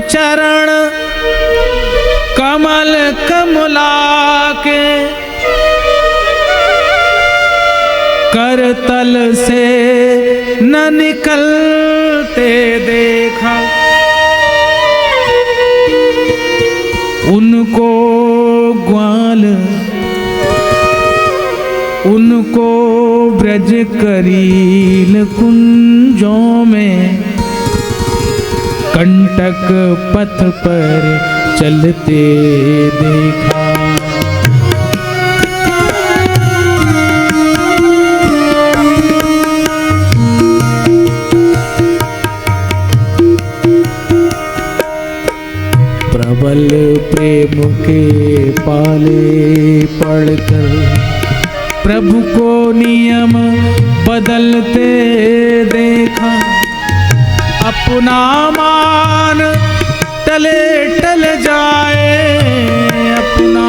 चरण कमल कमला के करतल से न निकलते देखा, उनको ग्वाल उनको ब्रज करील कुंजों में कंटक पथ पर चलते देखा। प्रबल प्रेम के पाले पड़कर प्रभु को नियम बदलते देखा, अपना मान टले टल जाए अपना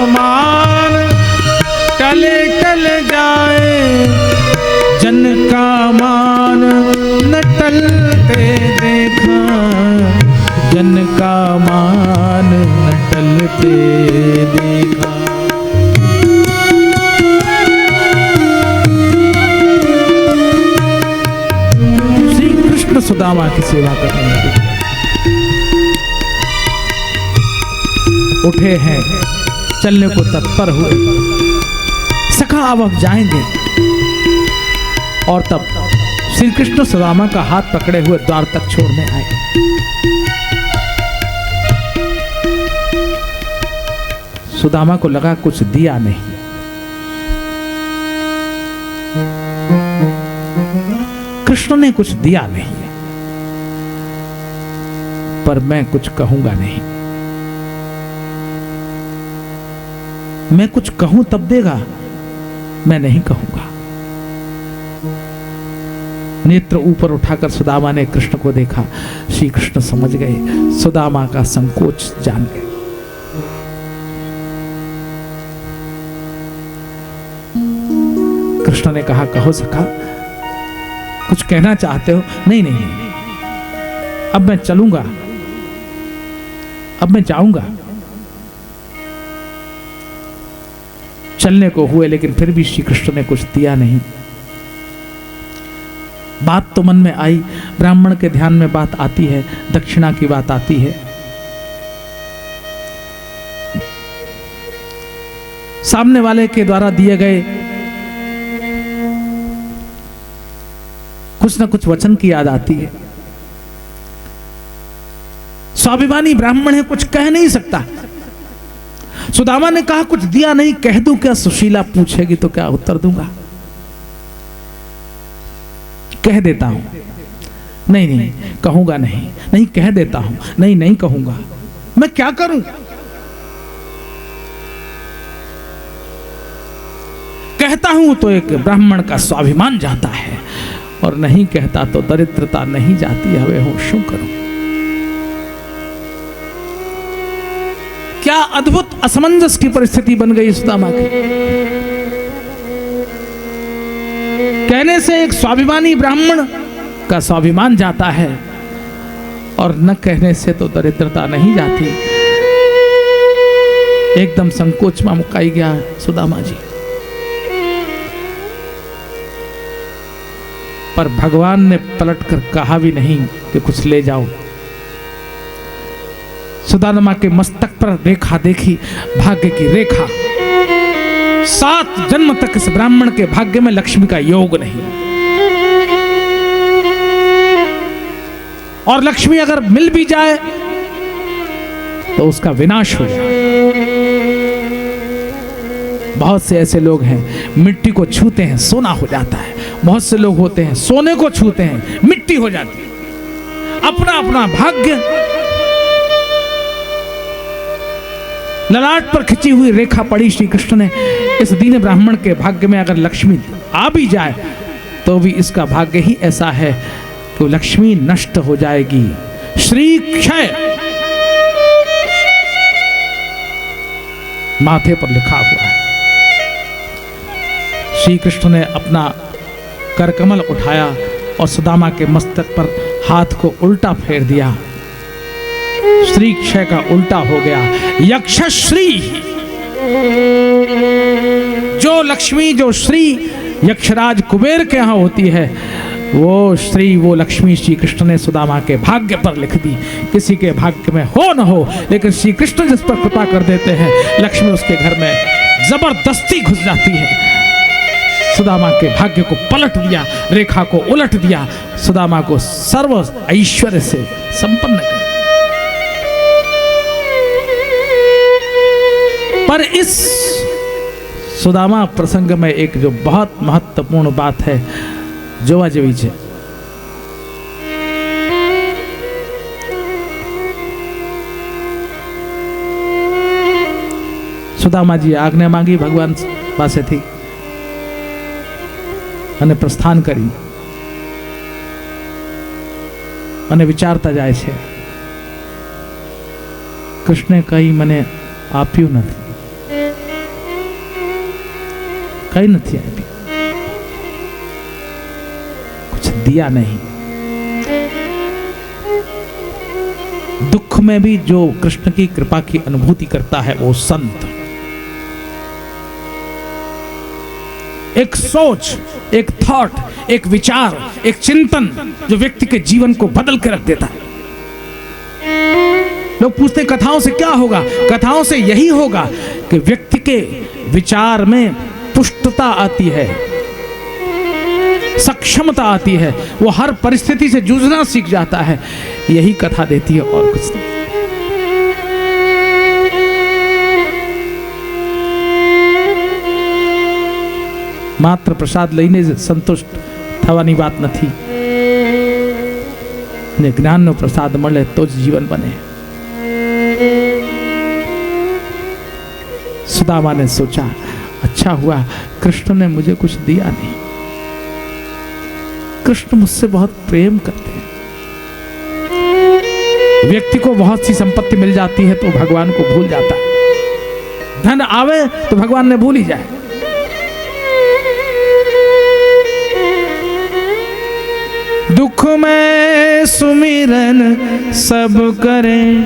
मान, टले टल जाए जन का मान, न टलते देखा जन का मान, न टलते देखा। श्री कृष्ण सुदामा की सेवा करने लगे, उठे हैं, चलने को तत्पर हुए। सखा अब जाएंगे, और तब श्री कृष्ण सुदामा का हाथ पकड़े हुए द्वार तक छोड़ने आए। सुदामा को लगा कुछ दिया नहीं, कृष्ण ने कुछ दिया नहीं, पर मैं कुछ कहूंगा नहीं। मैं कुछ कहूं तब देगा, मैं नहीं कहूंगा। नेत्र ऊपर उठाकर सुदामा ने कृष्ण को देखा। श्री कृष्ण समझ गए, सुदामा का संकोच जान गए। कृष्ण ने कहा, कहो सखा, कुछ कहना चाहते हो? नहीं नहीं नहीं, अब मैं चलूंगा, अब मैं जाऊंगा। चलने को हुए, लेकिन फिर भी श्री कृष्ण ने कुछ दिया नहीं। बात तो मन में आई, ब्राह्मण के ध्यान में बात आती है, दक्षिणा की बात आती है। सामने वाले के द्वारा दिए गए कुछ न कुछ वचन की याद आती है। स्वाभिमानी ब्राह्मण है, कुछ कह नहीं सकता। सुदामा ने कहा, कुछ दिया नहीं, कह दूं क्या? सुशीला पूछेगी तो क्या उत्तर दूंगा? कह देता हूं। नहीं नहीं, कहूंगा नहीं। नहीं, कह देता हूं। नहीं नहीं, कहूंगा। मैं क्या करूं? कहता हूं तो एक ब्राह्मण का स्वाभिमान जाता है, और नहीं कहता तो दरिद्रता नहीं जाती। हवे हूं शू करूं? क्या अद्भुत असमंजस की परिस्थिति बन गई सुदामा की। कहने से एक स्वाभिमानी ब्राह्मण का स्वाभिमान जाता है, और न कहने से तो दरिद्रता नहीं जाती। एकदम संकोच में मुकाई गया सुदामा जी। पर भगवान ने पलटकर कहा भी नहीं कि कुछ ले जाओ। सुदामा के मस्तक पर रेखा देखी, भाग्य की रेखा। 7 जन्म तक इस ब्राह्मण के भाग्य में लक्ष्मी का योग नहीं, और लक्ष्मी अगर मिल भी जाए तो उसका विनाश हो जाए। बहुत से ऐसे लोग हैं, मिट्टी को छूते हैं सोना हो जाता है। बहुत से लोग होते हैं, सोने को छूते हैं मिट्टी हो जाती है। अपना अपना भाग्य ललाट पर खिंची हुई रेखा पड़ी श्री कृष्ण ने। इस दीन ब्राह्मण के भाग्य में अगर लक्ष्मी आ भी जाए तो भी इसका भाग्य ही ऐसा है कि लक्ष्मी नष्ट हो जाएगी। श्री क्षय माथे पर लिखा हुआ है। श्री कृष्ण ने अपना करकमल उठाया और सुदामा के मस्तक पर हाथ को उल्टा फेर दिया। श्री क्षय का उल्टा हो गया। यक्षश्री, जो लक्ष्मी, जो श्री यक्षराज कुबेर के यहां होती है, वो श्री, वो लक्ष्मी श्री कृष्ण ने सुदामा के भाग्य पर लिख दी। किसी के भाग्य में हो न हो, लेकिन श्री कृष्ण जिस पर कृपा कर देते हैं, लक्ष्मी उसके घर में जबरदस्ती घुस जाती है। सुदामा के भाग्य को पलट दिया, रेखा को उलट दिया, सुदामा को सर्व ऐश्वर्य से संपन्न कर। पर इस सुदामा प्रसंग में एक जो बहुत महत्वपूर्ण बात है, जोवा जोई है। सुदामा जी आज्ञा मांगी भगवान पासेથી અને પ્રસ્થાન કરી અને વિચારતા જાય છે કૃષ્ણે કંઈ મને આપ્યું નથી, કંઈ નથી આપ્યું, कुछ दिया नहीं। दुख में भी जो कृष्ण की कृपा की अनुभूति करता है वो संत। एक सोच, एक थॉट, एक विचार, एक चिंतन जो व्यक्ति के जीवन को बदल के रख देता है। लोग पूछते कथाओं से क्या होगा? कथाओं से यही होगा कि व्यक्ति के विचार में पुष्टता आती है, सक्षमता आती है, वो हर परिस्थिति से जूझना सीख जाता है। यही कथा देती है और कुछ नहीं। માત્ર પ્રસાદ લઈને જ સંતુષ્ટ થવાની વાત નથી, ને જ્ઞાનનો પ્રસાદ મળે તો જ જીવન બને। सुदामा ने सोचा अच्छा हुआ कृष्ण ने मुझे कुछ दिया नहीं। कृष्ण मुझसे बहुत प्रेम करते हैं। व्यक्ति को बहुत सी संपत्ति मिल जाती है तो भगवान को भूल जाता है। धन आवे तो भगवान ने भूल ही जाए। दुख में सुमिरन सब करें,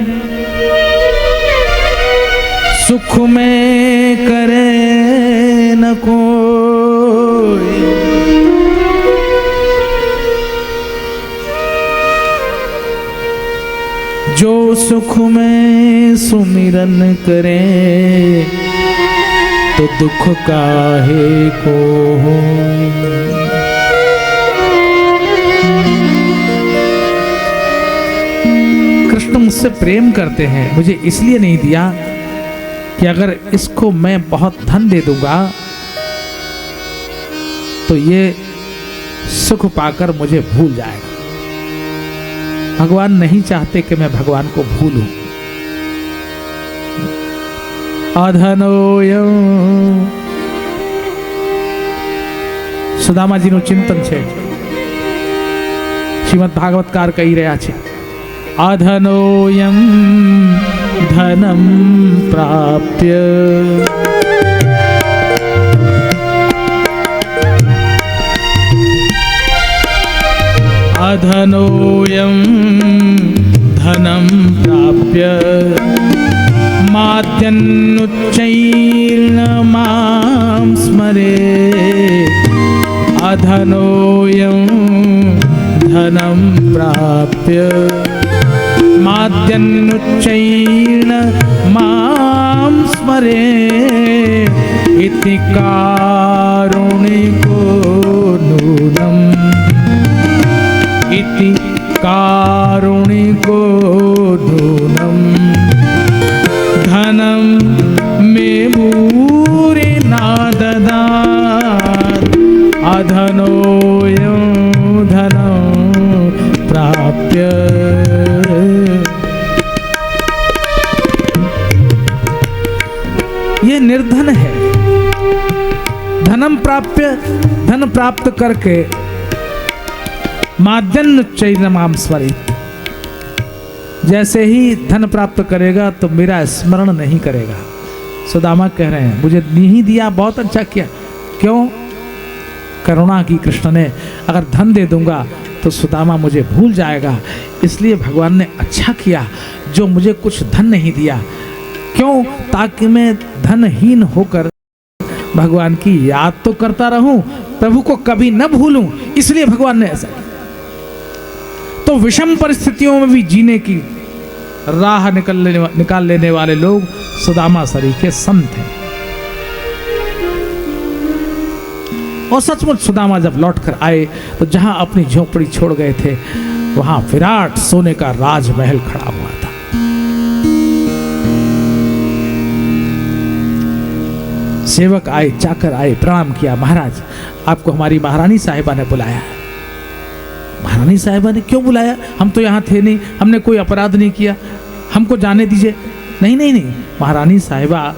सुख में करे न कोई। जो सुख में सुमिरन करे तो दुख काहे को हो। कृष्ण मुझसे प्रेम करते हैं, मुझे इसलिए नहीं दिया कि अगर इसको मैं बहुत धन दे दूंगा तो ये सुख पाकर मुझे भूल जाएगा। भगवान नहीं चाहते कि मैं भगवान को भूलूं। अधनोयं સુદામાજી નું ચિંતન છે। શ્રીમદ ભાગવતકાર કહી રહ્યા છે अधनोयं धनं प्राप्य अधनोयं धनं प्राप्य माद्यन्नुच्चैर्न मां स्मरे। अधनोयं धनं प्राप्य माद्यन्नुच्चैर्न मां स्मरे। इति कारुणिको नूनम्, इति कारुणिको नूनम् धनं मे भूरि न ददात्। अधनोयं धनं प्राप्य। ये निर्धन है। धनम प्राप्य, धन प्राप्त करके माद्यन्नुच्चैर्नमां स्मरेत्, जैसे ही धन प्राप्त करेगा तो मेरा स्मरण नहीं करेगा। सुदामा कह रहे हैं मुझे नहीं दिया, बहुत अच्छा किया। क्यों? करुणा की कृष्ण ने। अगर धन दे दूंगा तो सुदामा मुझे भूल जाएगा, इसलिए भगवान ने अच्छा किया जो मुझे कुछ धन नहीं दिया। क्यों? ताकि मैं धनहीन होकर भगवान की याद तो करता रहूं, प्रभु को कभी न भूलूं, इसलिए भगवान ने ऐसा किया। तो विषम परिस्थितियों में भी जीने की राह निकाल लेने वाले लोग सुदामा सरीखे संत हैं। और सचमुच सुदामा जब लौटकर आए तो जहां अपनी झोपड़ी छोड़ गए थे वहां विराट सोने का राजमहल खड़ा हुआ था। सेवक आए, चाकर आए, प्रणाम किया। महाराज आपको हमारी महारानी साहिबा ने बुलाया है। महारानी साहिबा ने क्यों बुलाया? हम तो यहाँ थे नहीं, हमने कोई अपराध नहीं किया, हमको जाने दीजिए। नहीं नहीं नहीं, महारानी साहिबा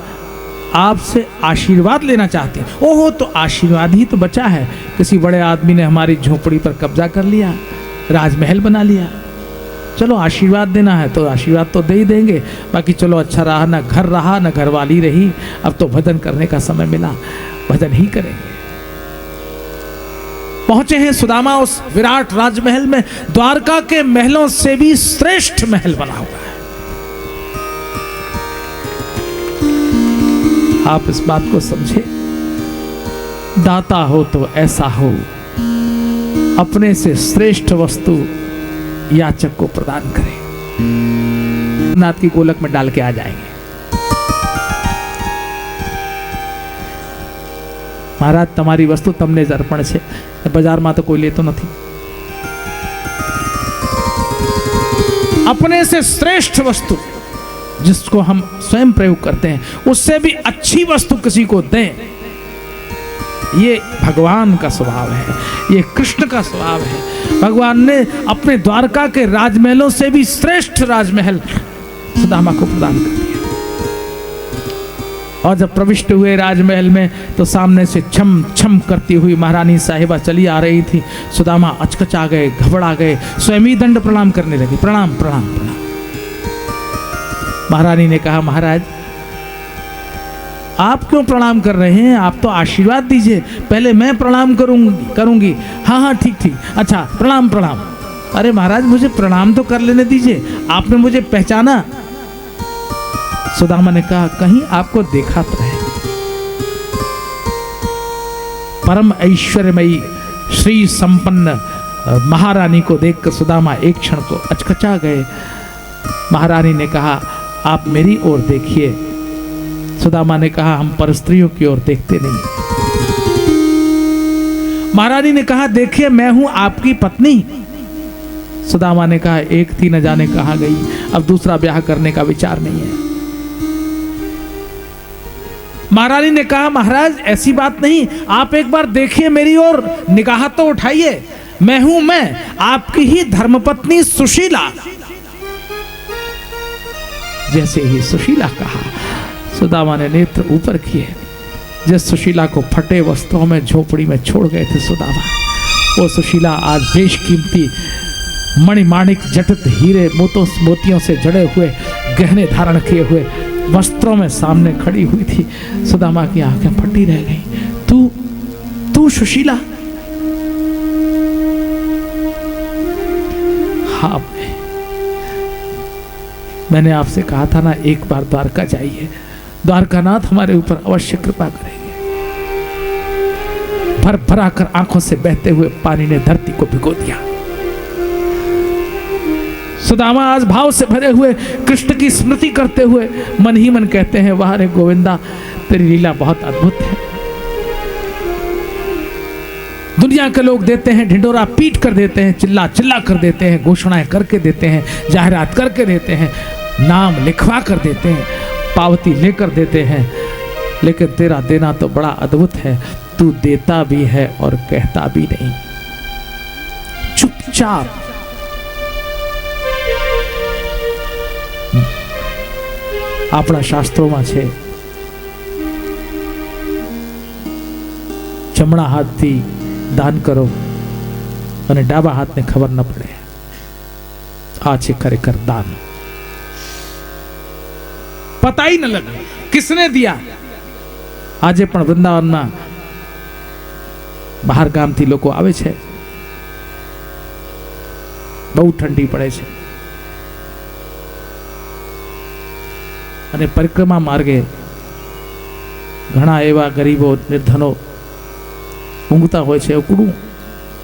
आपसे आशीर्वाद लेना चाहती हैं। ओहो, तो आशीर्वाद ही तो बचा है। किसी बड़े आदमी ने हमारी झोपड़ी पर कब्जा कर लिया, राजमहल बना लिया। चलो आशीर्वाद देना है तो आशीर्वाद तो दे ही देंगे, बाकी चलो अच्छा रहा, ना घर रहा ना घरवाली रही, अब तो भजन करने का समय मिला, भजन ही करेंगे। पहुंचे हैं सुदामा उस विराट राजमहल में, द्वारका के महलों से भी श्रेष्ठ महल बना हुआ है। आप इस बात को समझे, दाता हो तो ऐसा हो, अपने से श्रेष्ठ वस्तु याचक को प्रदान करे, नाथ की गोलक में डाल के आ जाएंगे। महाराज तमारी वस्तु तमने ज अर्पण छे, बाजार में तो कोई लेतो नहीं। अपने से श्रेष्ठ वस्तु जिसको हम स्वयं प्रयोग करते हैं, उससे भी अच्छी वस्तु किसी को दें, ये भगवान का स्वभाव है, ये कृष्ण का स्वभाव है। भगवान ने अपने द्वारका के राजमहलों से भी श्रेष्ठ राजमहल सुदामा को प्रदान कर दिया। और जब प्रविष्ट हुए राजमहल में तो सामने से छम छम करती हुई महारानी साहिबा चली आ रही थी। सुदामा अचकचा गए, घबरा गए, स्वयं ही दंड प्रणाम करने लगे, प्रणाम प्रणाम प्रणाम। महारानी ने कहा, महाराज आप क्यों प्रणाम कर रहे हैं, आप तो आशीर्वाद दीजिए, पहले मैं प्रणाम करूंगी। हाँ हाँ ठीक ठीक, अच्छा प्रणाम प्रणाम। अरे महाराज मुझे प्रणाम तो कर लेने दीजिए, आपने मुझे पहचाना? सुदामा ने कहा, कहीं आपको देखा तो है। परम ऐश्वर्यमयी श्री संपन्न महारानी को देखकर सुदामा एक क्षण को अचकचा गए। महारानी ने कहा, आप मेरी ओर देखिए। सुदामा ने कहा, हम परस्त्रियों की ओर देखते नहीं। महारानी ने कहा, देखिए मैं हूं आपकी पत्नी। सुदामा ने कहा, एक थी न जाने कहां गई, अब दूसरा ब्याह करने का विचार नहीं है। महारानी ने कहा, महाराज ऐसी बात नहीं, आप एक बार देखिए मेरी ओर, निगाह तो उठाइए। मैं हूं मैं, आपकी ही धर्मपत्नी सुशीला। जैसे ही सुशीला कहा, सुदामा ने नेत्र ऊपर किए। जिस सुशीला को फटे वस्त्रों में झोपड़ी में छोड़ गए थे सुदामा, वो सुशीला आज बेशकीमती मणिमाणिक जटित हीरे मोतियों से जड़े हुए गहने धारण किए हुए वस्त्रों में सामने खड़ी हुई थी। सुदामा की आंखें फटी रह गई। तू सुशीला? हाँ, मैंने आपसे कहा था ना, एक बार द्वारका जाइए, द्वारकानाथ हमारे ऊपर अवश्य कृपा करेंगे। भर भरा कर आंखों से बहते हुए पानी ने धरती को भिगो दिया। सुदामा आज भाव से भरे हुए कृष्ण की स्मृति करते हुए मन ही मन कहते हैं, वाह रे गोविंदा, तेरी लीला बहुत अद्भुत है। दुनिया के लोग देते हैं, ढिंडोरा पीट कर देते हैं, चिल्ला चिल्ला कर देते हैं, घोषणाएं करके देते हैं, जाहिरात करके देते हैं, नाम लिखवा कर देते हैं, पावती लेकर देते हैं, लेकिन तेरा देना तो बड़ा अद्भुत है। तू देता भी है और कहता भी नहीं, चुपचाप આપણા શાસ્ત્રોમાં છે, જમણા હાથથી દાન કરો અને ડાબા હાથને ખબર ન પડે। આ છે ખરેખર દાન, पता ही न लगे किसने दिया। આજે પણ વૃંદાવનમાં બહાર ગામથી લોકો આવે છે, બહુ ઠંડી પડે છે અને પરિક્રમા માર્ગે ઘણા એવા ગરીબો નિર્ધનો ઊંઘતા હોય છે, ઉકળું,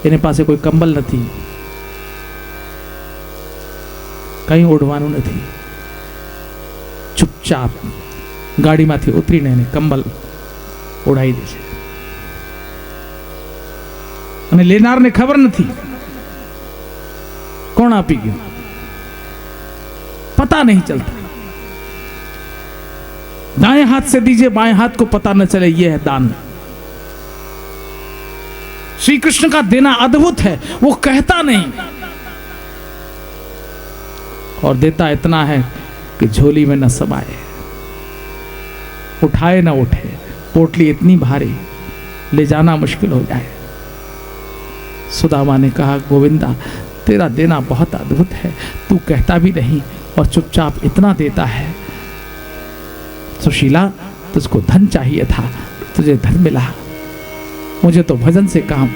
એની પાસે કોઈ કંબલ નથી, કંઈ ઓઢવાનું નથી, ચૂપચાપ ગાડીમાંથી ઉતરીને એને કંબલ ઓઢાઈ દે છે અને લેનારને ખબર નથી કોણ આપી ગયું, पता नहीं चलता। दाएं हाथ से दीजिए, बाएं हाथ को पता न चले, यह है दान। श्री कृष्ण का देना अद्भुत है, वो कहता नहीं और देता इतना है कि झोली में न समाए, उठाए न उठे, पोटली इतनी भारी ले जाना मुश्किल हो जाए। सुदामा ने कहा, गोविंदा तेरा देना बहुत अद्भुत है, तू कहता भी नहीं और चुपचाप इतना देता है। सुशीला, तुझको धन चाहिए था, तुझे धन मिला, मुझे तो भजन से काम,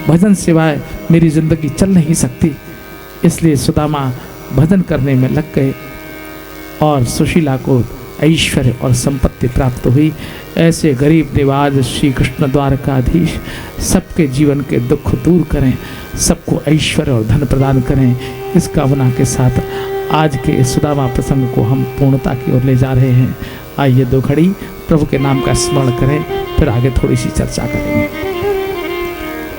भजन सिवाय मेरी जिंदगी चल नहीं सकती। इसलिए सुदामा भजन करने में लग गए और सुशीला को ऐश्वर्य और संपत्ति प्राप्त हुई। ऐसे गरीब निवाज श्री कृष्ण द्वारकाधीश सबके जीवन के दुख दूर करें, सबको ऐश्वर्य और धन प्रदान करें। इस कामना के साथ आज के इस सुदामा प्रसंग को हम पूर्णता की ओर ले जा रहे हैं। आइए 2 घड़ी प्रभु के नाम का स्मरण करें, फिर आगे थोड़ी सी चर्चा करेंगे।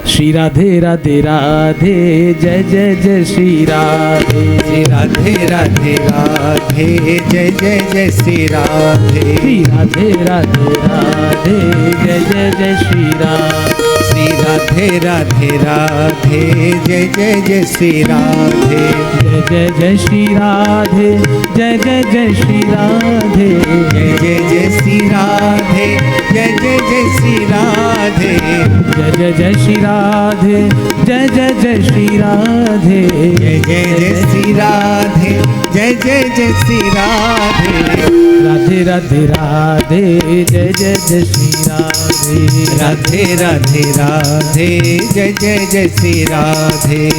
श्री राधे राधे राधे, जय जय जय श्री राधे। श्री राधे राधे राधे, जय जय जय श्री राधे। श्री राधे राधे राधे, जय जय जय श्री राधे। श्री राधे राधे राधे, जय जय जय श्री राधे। जय जय जय श्री राधे, जय जय जय श्री राधे। जय जय जय श्री राधे, जय जय जय श्री राधे। जय जय जय श्री राधे, जय जय जय श्री राधे। जय जय जय श्री राधे, जय जय जय श्री राधे। राधे राधे राधे, जय जय जय श्री राधे। राधे राधे राधे, जय जय जय श्री राधे।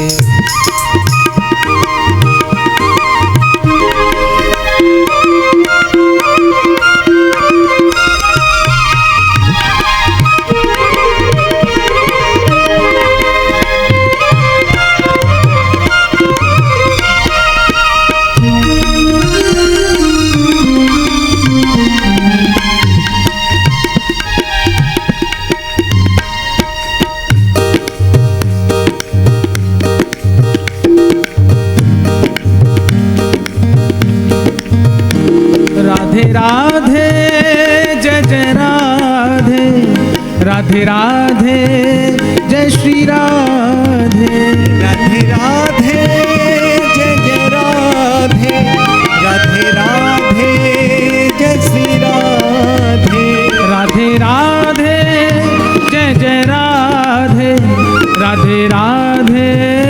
राधे जय जय राधे, राधे राधे जय श्री राधे। राधे राधे, जय जय राधे। राधे राधे, जय श्री राधे। राधे राधे जय जय राधे, राधे राधे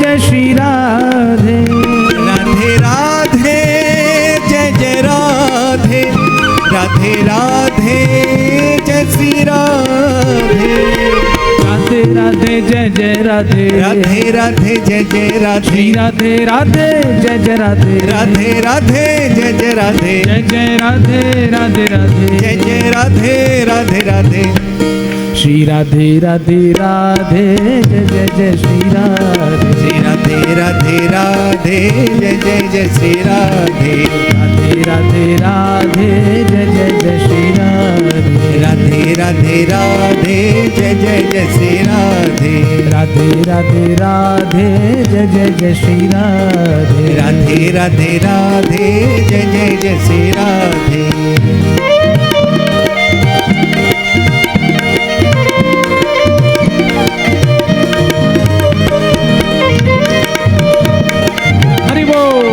जय श्री राधे। राधे राधे, जय जय राधे। राधे राधे, जय श्री राधे। राधे राधे जय जय राधे। राधे राधे, जय जय राधे। श्री राधे राधे जय जय राधे। राधे राधे, जय जय राधे। जय जय राधे राधे राधे। जय जय राधे राधे राधे। श्री राधे राधे राधे, जय जय जय श्री राधे। श्री राधे राधे राधे, जय जय जय श्री राधे। राधे राधे राधे, जय जय जय श्री राधे। राधे राधे राधे, जय जय जय श्री राधे। राधे राधे राधे, जय जय जय श्री राधे। राधे राधे राधे, जय जय जय श्री राधे। हरि बोल।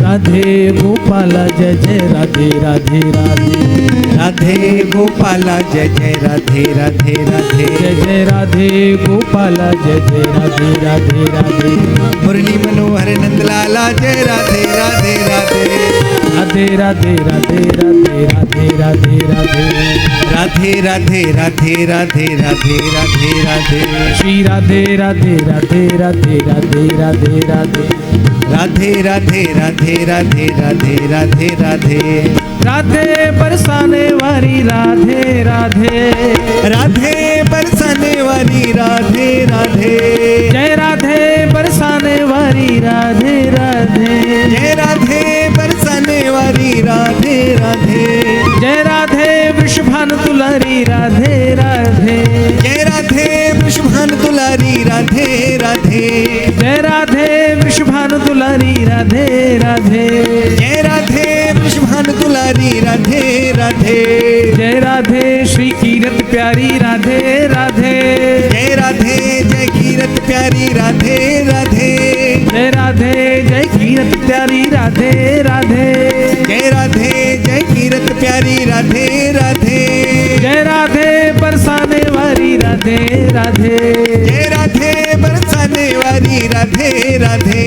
राधे गोपाल जय जय राधे राधे राधे। राधे गोपाला, जय जय राधे राधे राधे। जय जय राधे गोपाल जय जय राधे राधे राधे। मुरली मनोहर नंदलाला, जय राधे राधे राधे। राधे राधे राधे राधे राधे राधे राधे। राधे राधे राधे राधे राधे राधे राधे। श्री राधे राधे राधे राधे राधे राधे राधे। राधे राधे राधे राधे राधे राधे राधे। राधे बरसाने वाली राधे राधे। राधे बरसाने वाली राधे राधे। जय राधे बरसाने वाली राधे राधे। जय राधे बरसाने वाली राधे राधे। जय राधे राधे। जय राधे वृषभानु दुलारी राधे राधे। जय राधे वृषभानु दुलारी राधे राधे। जय राधे वृषभानु दुलारी राधे राधे। जय राधे श्री कीरत प्यारी राधे राधे। जय राधे जय कीरत प्यारी राधे राधे। जय राधे जय कीरत प्यारी राधे राधे। जय राधे जय कीरत प्यारी राधे राधे। जय राधे बरसाने वाली राधे राधे। जय राधे बरसाने वाली राधे राधे।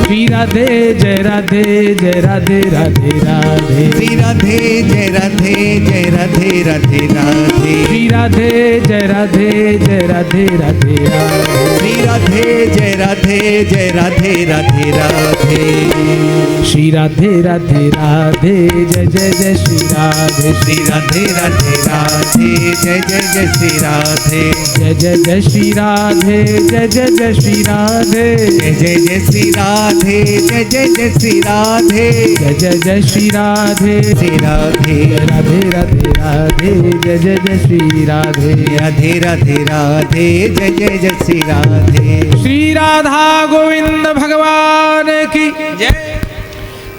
श्री राधे जय राधे जय राधे राधे राधे। श्री राधे जय राधे जय राधे राधे राधे। श्री राधे जय राधे जय राधे राधे राधे। श्री राधे जय राधे जय राधे राधे राधे। श्री राधे राधे राधे जय जय जय श्री राधे। श्री राधे राधे राधे जय जय जय श्री राधे। जय जय जय श्री राधे जय जय जय श्री राधे। जय जय जय श्री राधे जय जय जय श्री राधे। जय जय जय श्री राधे। श्री राधे राधे राधे राधे जय जय जय श्री राधे। राधे राधे राधे जय जय जय श्री राधे। श्री राधा गोविंद भगवान की जय।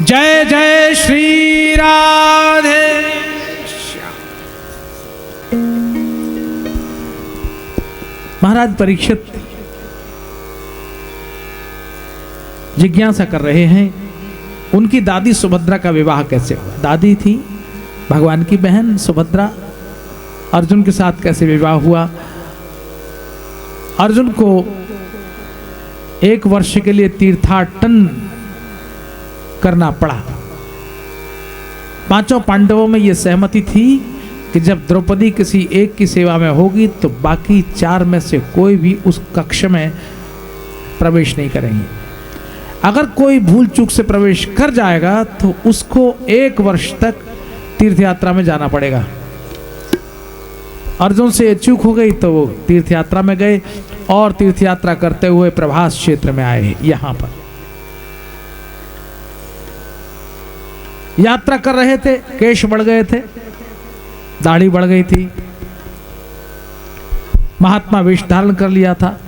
जय जय श्री राधे। महाराज परीक्षित जिज्ञासा कर रहे हैं उनकी दादी सुभद्रा का विवाह कैसे हुआ। दादी थी भगवान की बहन सुभद्रा, अर्जुन के साथ कैसे विवाह हुआ। अर्जुन को 1 वर्ष के लिए तीर्थाटन करना पड़ा। 5 पांडवों में यह सहमति थी कि जब द्रौपदी किसी एक की सेवा में होगी तो बाकी 4 में से कोई भी उस कक्ष में प्रवेश नहीं करेंगे। अगर कोई भूल चूक से प्रवेश कर जाएगा तो उसको 1 वर्ष तक तीर्थ यात्रा में जाना पड़ेगा। अर्जुन से चूक हो गई तो वो तीर्थ यात्रा में गए और तीर्थ यात्रा करते हुए प्रभास क्षेत्र में आए। यहां पर यात्रा कर रहे थे, केश बढ़ गए थे, दाढ़ी बढ़ गई थी, महात्मा वेश धारण कर लिया था।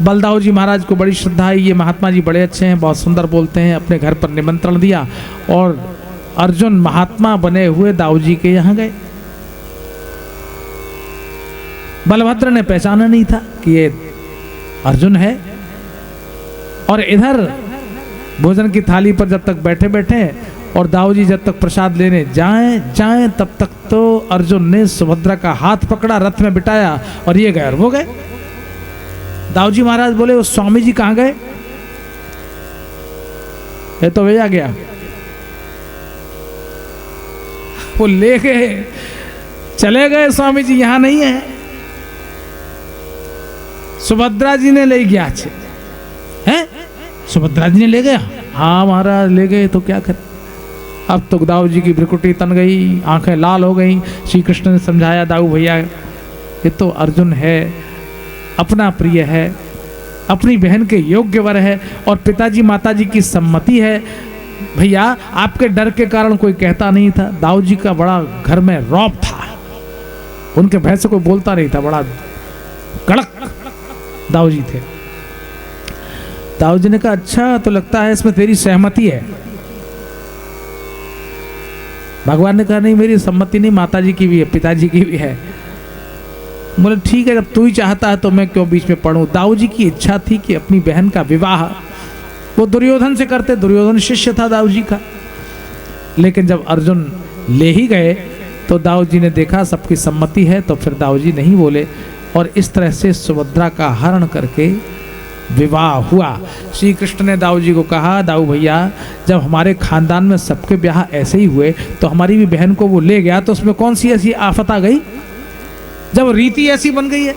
बलदाऊ जी महाराज को बड़ी श्रद्धा है, ये महात्मा जी बड़े अच्छे हैं, बहुत सुंदर बोलते हैं। अपने घर पर निमंत्रण दिया और अर्जुन महात्मा बने हुए दाऊ जी के यहां गए। बलभद्र ने पहचाना नहीं था कि ये अर्जुन है। और इधर भोजन की थाली पर जब तक बैठे बैठे और दाऊ जी जब तक प्रसाद लेने जाएं तब तक तो अर्जुन ने सुभद्रा का हाथ पकड़ा, रथ में बिठाया और ये गए और वो गए। दाऊ जी महाराज बोले वो स्वामी जी कहां गए? ये तो भैया गया, वो ले गए, चले गए स्वामी जी, यहां नहीं है। सुभद्रा जी ने ले गया। हैं? सुभद्रा जी ने ले गया? हाँ महाराज ले गए, तो क्या करें। अब तो दाऊ जी की भ्रिकुटी तन गई, आंखें लाल हो गई। श्री कृष्ण ने समझाया, दाऊ भैया ये तो अर्जुन है, अपना प्रिय है, अपनी बहन के योग्य वर है और पिताजी माताजी की सम्मति है। भैया आपके डर के कारण कोई कहता नहीं था। दाऊ जी का बड़ा घर में रौब था, उनके भय से कोई बोलता नहीं था, बड़ा कड़क दाऊ जी थे। दाऊ जी ने कहा अच्छा तो लगता है इसमें तेरी सहमति है। भगवान ने कहा नहीं मेरी सम्मति नहीं, माताजी की भी है, पिताजी की भी है। बोले ठीक है, जब तू ही चाहता है तो मैं क्यों बीच में पढ़ूं। दाऊ जी की इच्छा थी कि अपनी बहन का विवाह वो दुर्योधन से करते, दुर्योधन शिष्य था दाऊ जी का। लेकिन जब अर्जुन ले ही गए तो दाऊ जी ने देखा सबकी सम्मति है, तो फिर दाऊ जी नहीं बोले और इस तरह से सुभद्रा का हरण करके विवाह हुआ। श्री कृष्ण ने दाऊ जी को कहा, दाऊ भैया जब हमारे खानदान में सबके ब्याह ऐसे ही हुए तो हमारी भी बहन को वो ले गया, तो उसमें कौन सी ऐसी आफत आ गई? जब रीति ऐसी बन गई है,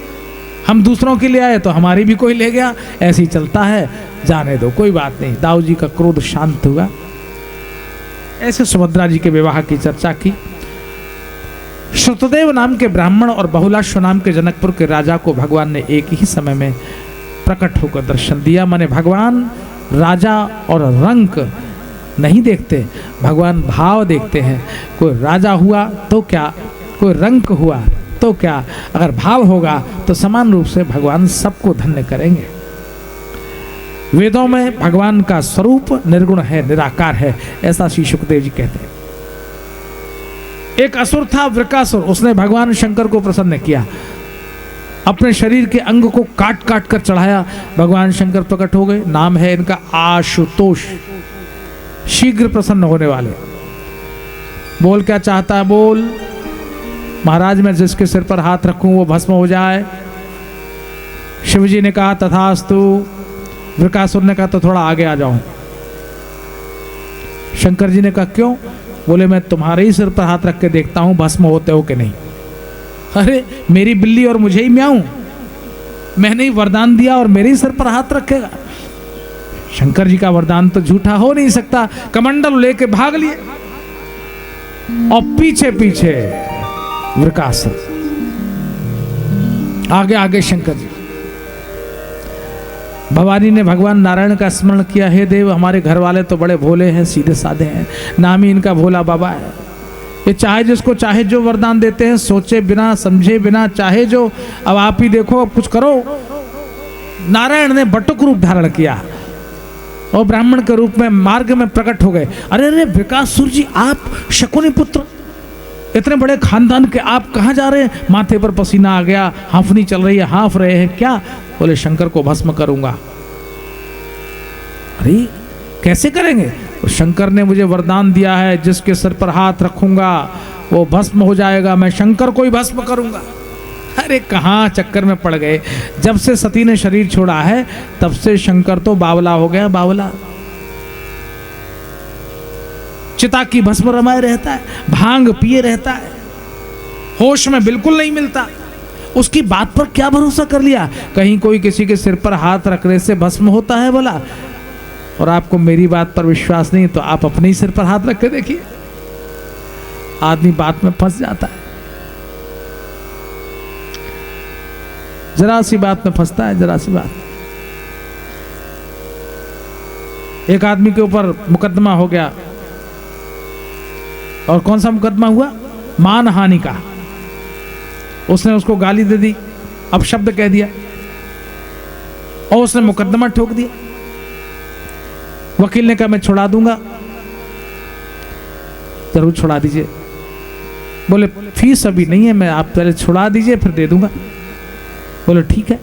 हम दूसरों के लिए आए तो हमारी भी कोई ले गया, ऐसे ही चलता है, जाने दो कोई बात नहीं। दाऊ जी का क्रोध शांत हुआ। ऐसे सुभद्रा जी के विवाह की चर्चा की। श्रुतदेव नाम के ब्राह्मण और बहुलाश्व नाम के जनकपुर के राजा को भगवान ने एक ही समय में प्रकट होकर दर्शन दिया। माने भगवान राजा और रंग नहीं देखते, भगवान भाव देखते हैं। कोई राजा हुआ तो क्या, कोई रंग हुआ तो क्या, अगर भाव होगा तो समान रूप से भगवान सबको धन्य करेंगे। वेदों में भगवान का स्वरूप निर्गुण है, निराकार है, ऐसा श्री सुखदेव जी कहते हैं। एक असुर था वृकासुर, उसने भगवान शंकर को प्रसन्न किया, अपने शरीर के अंग को काट काट कर चढ़ाया। भगवान शंकर प्रकट हो गए, नाम है इनका आशुतोष, शीघ्र प्रसन्न होने वाले। बोल क्या चाहता है, बोल। महाराज मैं जिसके सिर पर हाथ रखूं वो भस्म हो जाए। शिव जी ने कहा तथास्तु। वृकासुर ने कहा तो थोड़ा आगे आ जाओ। शंकर जी ने कहा क्यों? बोले मैं तुम्हारे ही सिर पर हाथ रख के देखता हूं भस्म होते हो कि नहीं। अरे मेरी बिल्ली और मुझे ही म्याऊं, मैंने ही वरदान दिया और मेरे ही सिर पर हाथ रखेगा। शंकर जी का वरदान तो झूठा हो नहीं सकता। कमंडल लेके भाग लिए और पीछे पीछे वृकासुर, आगे आगे शंकर जी। भवानी ने भगवान नारायण का स्मरण किया, हे देव हमारे घर वाले तो बड़े भोले हैं, सीधे साधे हैं, नाम ही इनका भोला बाबा है। ये चाहे जिसको चाहे जो वरदान देते हैं, सोचे बिना समझे बिना चाहे जो। अब आप ही देखो, अब कुछ करो। नारायण ने बटुक रूप धारण किया और ब्राह्मण के रूप में मार्ग में प्रकट हो गए। अरे अरे वृकासुर जी, आप शकुनी पुत्र, इतने बड़े खानदान के आप कहाँ जा रहे हैं? माथे पर पसीना आ गया, हांफनी चल रही है, हांफ रहे हैं क्या? बोले शंकर को भस्म करूंगा। अरे कैसे करेंगे? तो शंकर ने मुझे वरदान दिया है, जिसके सिर पर हाथ रखूंगा वो भस्म हो जाएगा, मैं शंकर को ही भस्म करूंगा। अरे कहाँ चक्कर में पड़ गए। जब से सती ने शरीर छोड़ा है तब से शंकर तो बावला हो गया, बावला। चिता की भस्म रमाए रहता है, भांग पिए रहता है, होश में बिल्कुल नहीं मिलता। उसकी बात पर क्या भरोसा कर लिया? कहीं कोई किसी के सिर पर हाथ रखने से भस्म होता है बोला? और आपको मेरी बात पर विश्वास नहीं तो आप अपने ही सिर पर हाथ रख के देखिए। आदमी बात में फंस जाता है, जरा सी बात में फंसता है, जरा सी बात। एक आदमी के ऊपर मुकदमा हो गया, और कौन सा मुकदमा हुआ? मानहानि का। उसने उसको गाली दे दी, अपशब्द कह दिया, और उसने मुकदमा ठोक दिया। वकील ने कहा मैं छुड़ा दूंगा। जरूर छुड़ा दीजिए। बोले फीस अभी नहीं है, मैं आप पहले छुड़ा दीजिए फिर दे दूंगा। बोले ठीक है,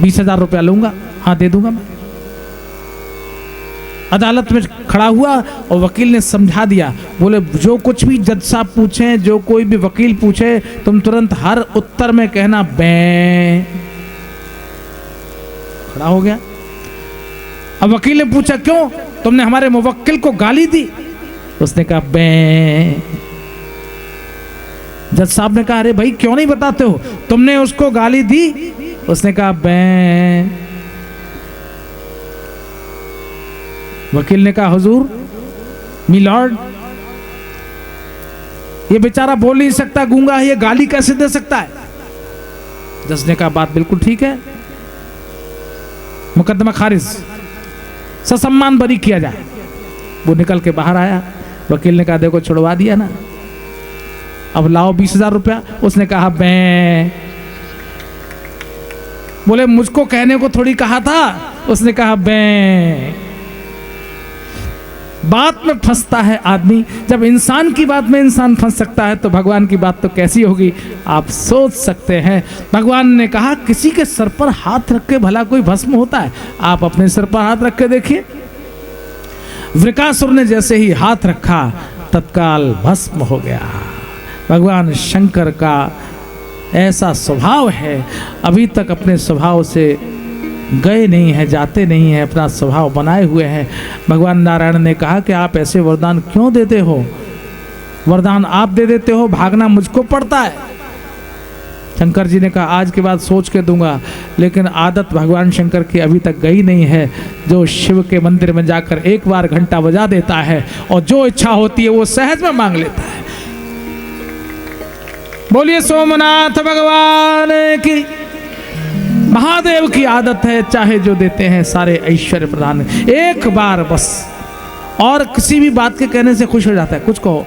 20,000 रुपया लूंगा। हाँ दे दूंगा मैं। अदालत में खड़ा हुआ और वकील ने समझा दिया। बोले जो कुछ भी जज साहब पूछें, जो कोई भी वकील पूछे, तुम तुरंत हर उत्तर में कहना बैं। खड़ा हो गया। अब वकील ने पूछा क्यों? तुमने हमारे मुवक्किल को गाली दी? उसने कहा बैं। जज साहब ने कहा अरे भाई क्यों नहीं बताते हो, तुमने उसको गाली दी? उसने कहा बैं। वकील ने कहा हुजूर, मी लॉर्ड, ये बेचारा बोल नहीं सकता, गूंगा है, ये गाली कैसे दे सकता है? जज ने कहा बात बिल्कुल ठीक है, मुकदमा खारिज, ससम्मान बरी किया जाए। वो निकल के बाहर आया। वकील ने कहा देखो छुड़वा दिया ना, अब लाओ 20,000 रुपया। उसने कहा बैं। बोले मुझको कहने को थोड़ी कहा था। उसने कहा बैं। बात में फंसता है आदमी। जब इंसान की बात में इंसान फंस सकता है तो भगवान की बात तो कैसी होगी आप सोच सकते हैं। भगवान ने कहा किसी के सर पर हाथ रख के भला कोई भस्म होता है? आप अपने सर पर हाथ रख के देखिए। वृकासुर ने जैसे ही हाथ रखा तत्काल भस्म हो गया। भगवान शंकर का ऐसा स्वभाव है, अभी तक अपने स्वभाव से गए नहीं है, जाते नहीं है, अपना स्वभाव बनाए हुए हैं। भगवान नारायण ने कहा कि आप ऐसे वरदान क्यों देते हो? वरदान आप दे देते हो, भागना मुझको पड़ता है। शंकर जी ने कहा आज के बाद सोच के दूंगा, लेकिन आदत भगवान शंकर की अभी तक गई नहीं है। जो शिव के मंदिर में जाकर एक बार घंटा बजा देता है और जो इच्छा होती है वो सहज में मांग लेता है। बोलिए सोमनाथ भगवान की। महादेव की आदत है, चाहे जो देते हैं सारे ऐश्वर्य प्रदान। एक बार बस, और किसी भी बात के कहने से खुश हो जाता है। कुछ कहो,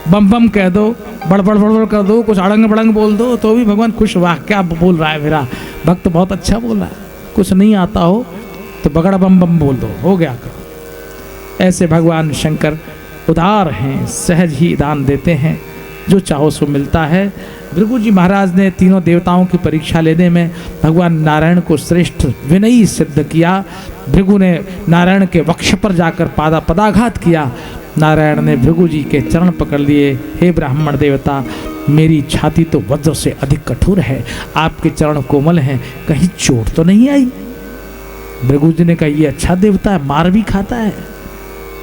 बम बम कह दो, बड़बड़ बड़बड़ कर दो, कुछ अड़ंग बड़ंग बोल दो तो भी भगवान खुश, वाह क्या बोल रहा है मेरा भक्त, बहुत अच्छा बोल रहा है। कुछ नहीं आता हो तो बगड़ बम बम बोल दो, हो गया करो। ऐसे भगवान शंकर उदार हैं, सहज ही दान देते हैं, जो चाहो सो मिलता है। भृगु जी महाराज ने तीनों देवताओं की परीक्षा लेने में भगवान नारायण को श्रेष्ठ विनयी सिद्ध किया। भृगु ने नारायण के वक्ष पर जाकर पदाघात किया। नारायण ने भृगु जी के चरण पकड़ लिए, हे ब्राह्मण देवता, मेरी छाती तो वज्र से अधिक कठोर है, आपके चरण कोमल हैं, कहीं चोट तो नहीं आई? भृगु जी ने कहा, ये अच्छा देवता है, मार भी खाता है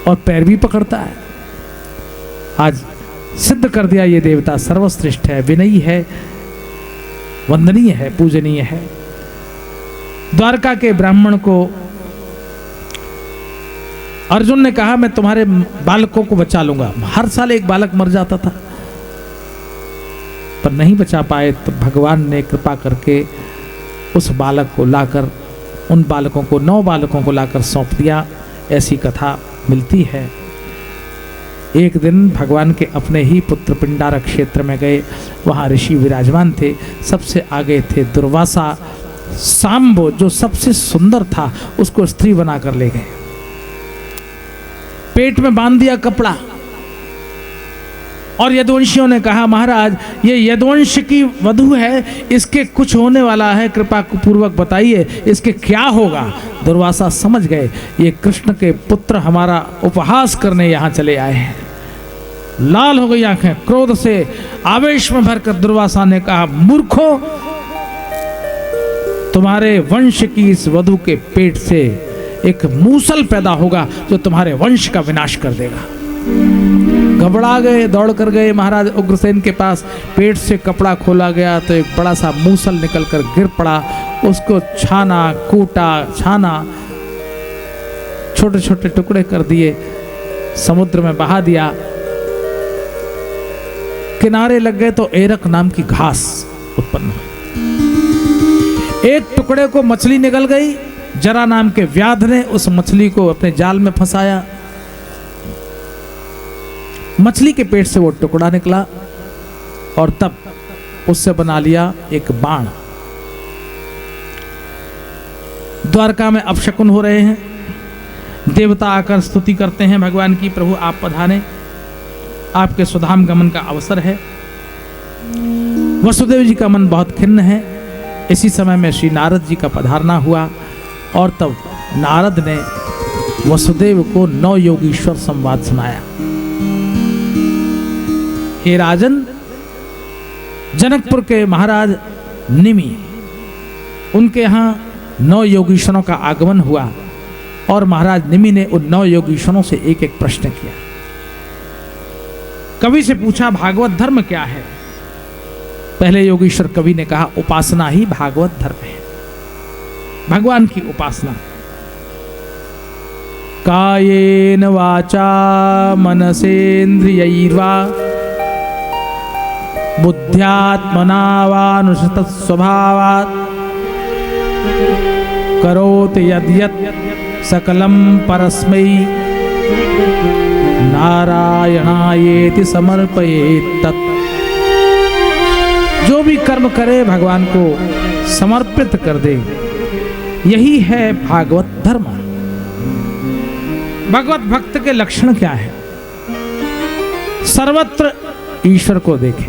और पैर भी पकड़ता है। आज सिद्ध कर दिया ये देवता सर्वश्रेष्ठ है, विनयी है, वंदनीय है, पूजनीय है। द्वारका के ब्राह्मण को अर्जुन ने कहा, मैं तुम्हारे बालकों को बचा लूंगा। हर साल एक बालक मर जाता था, पर नहीं बचा पाए, तो भगवान ने कृपा करके उस बालक को लाकर, उन बालकों को 9 बालकों को लाकर सौंप दिया। ऐसी कथा मिलती है। एक दिन भगवान के अपने ही पुत्र पिंडारक क्षेत्र में गए, वहाँ ऋषि विराजमान थे। सबसे आगे थे दुर्वासा। सांबो जो सबसे सुंदर था उसको स्त्री बनाकर ले गए, पेट में बांध दिया कपड़ा, और यदुवंशियों ने कहा, महाराज ये यदुवंश की वधू है, इसके कुछ होने वाला है, कृपा पूर्वक बताइए इसके क्या होगा। दुर्वासा समझ गए, ये कृष्ण के पुत्र हमारा उपहास करने यहाँ चले आए हैं। लाल हो गई आंखें, क्रोध से आवेश में भरकर दुर्वासा ने कहा, मूर्खो, तुम्हारे वंश की इस वधू के पेट से एक मूसल पैदा होगा जो तुम्हारे वंश का विनाश कर देगा। घबरा गए, दौड़ कर गए महाराज उग्रसेन के पास। पेट से कपड़ा खोला गया तो एक बड़ा सा मूसल निकलकर गिर पड़ा। उसको छाना, कूटा, छाना, छोटे छोटे टुकड़े कर दिए, समुद्र में बहा दिया। किनारे लग गए तो एरक नाम की घास उत्पन्न हुई। एक टुकड़े को मछली निकल गई। जरा नाम के व्याध ने उस मछली को अपने जाल में फंसाया। मछली के पेट से वो टुकड़ा निकला और तब उससे बना लिया एक बाण। द्वारका में अपशकुन हो रहे हैं। देवता आकर स्तुति करते हैं भगवान की, प्रभु आप पधारे, आपके सुधाम गमन का अवसर है। वसुदेव जी का मन बहुत खिन्न है। इसी समय में श्री नारद जी का पधारना हुआ और तब नारद ने वसुदेव को 9 योगीश्वर संवाद सुनाया। हे राजन, जनकपुर के महाराज निमि, उनके यहाँ 9 योगीश्वरों का आगमन हुआ और महाराज निमि ने उन 9 योगीश्वरों से एक एक प्रश्न किया। कवि से पूछा, भागवत धर्म क्या है? पहले योगीश्वर कवि ने कहा, उपासना ही भागवत धर्म है, भगवान की उपासना। कायेन वाचा मनसेन्द्रियैर्वा बुद्ध्यात्मना वानुसृत स्वभावात् करोति यद्यत् सकलं परस्मै नारायणायेति समर्पयेत् तत्। जो भी कर्म करे भगवान को समर्पित कर दे, यही है भागवत धर्म। भगवत भक्त के लक्षण क्या है? सर्वत्र ईश्वर को देखे।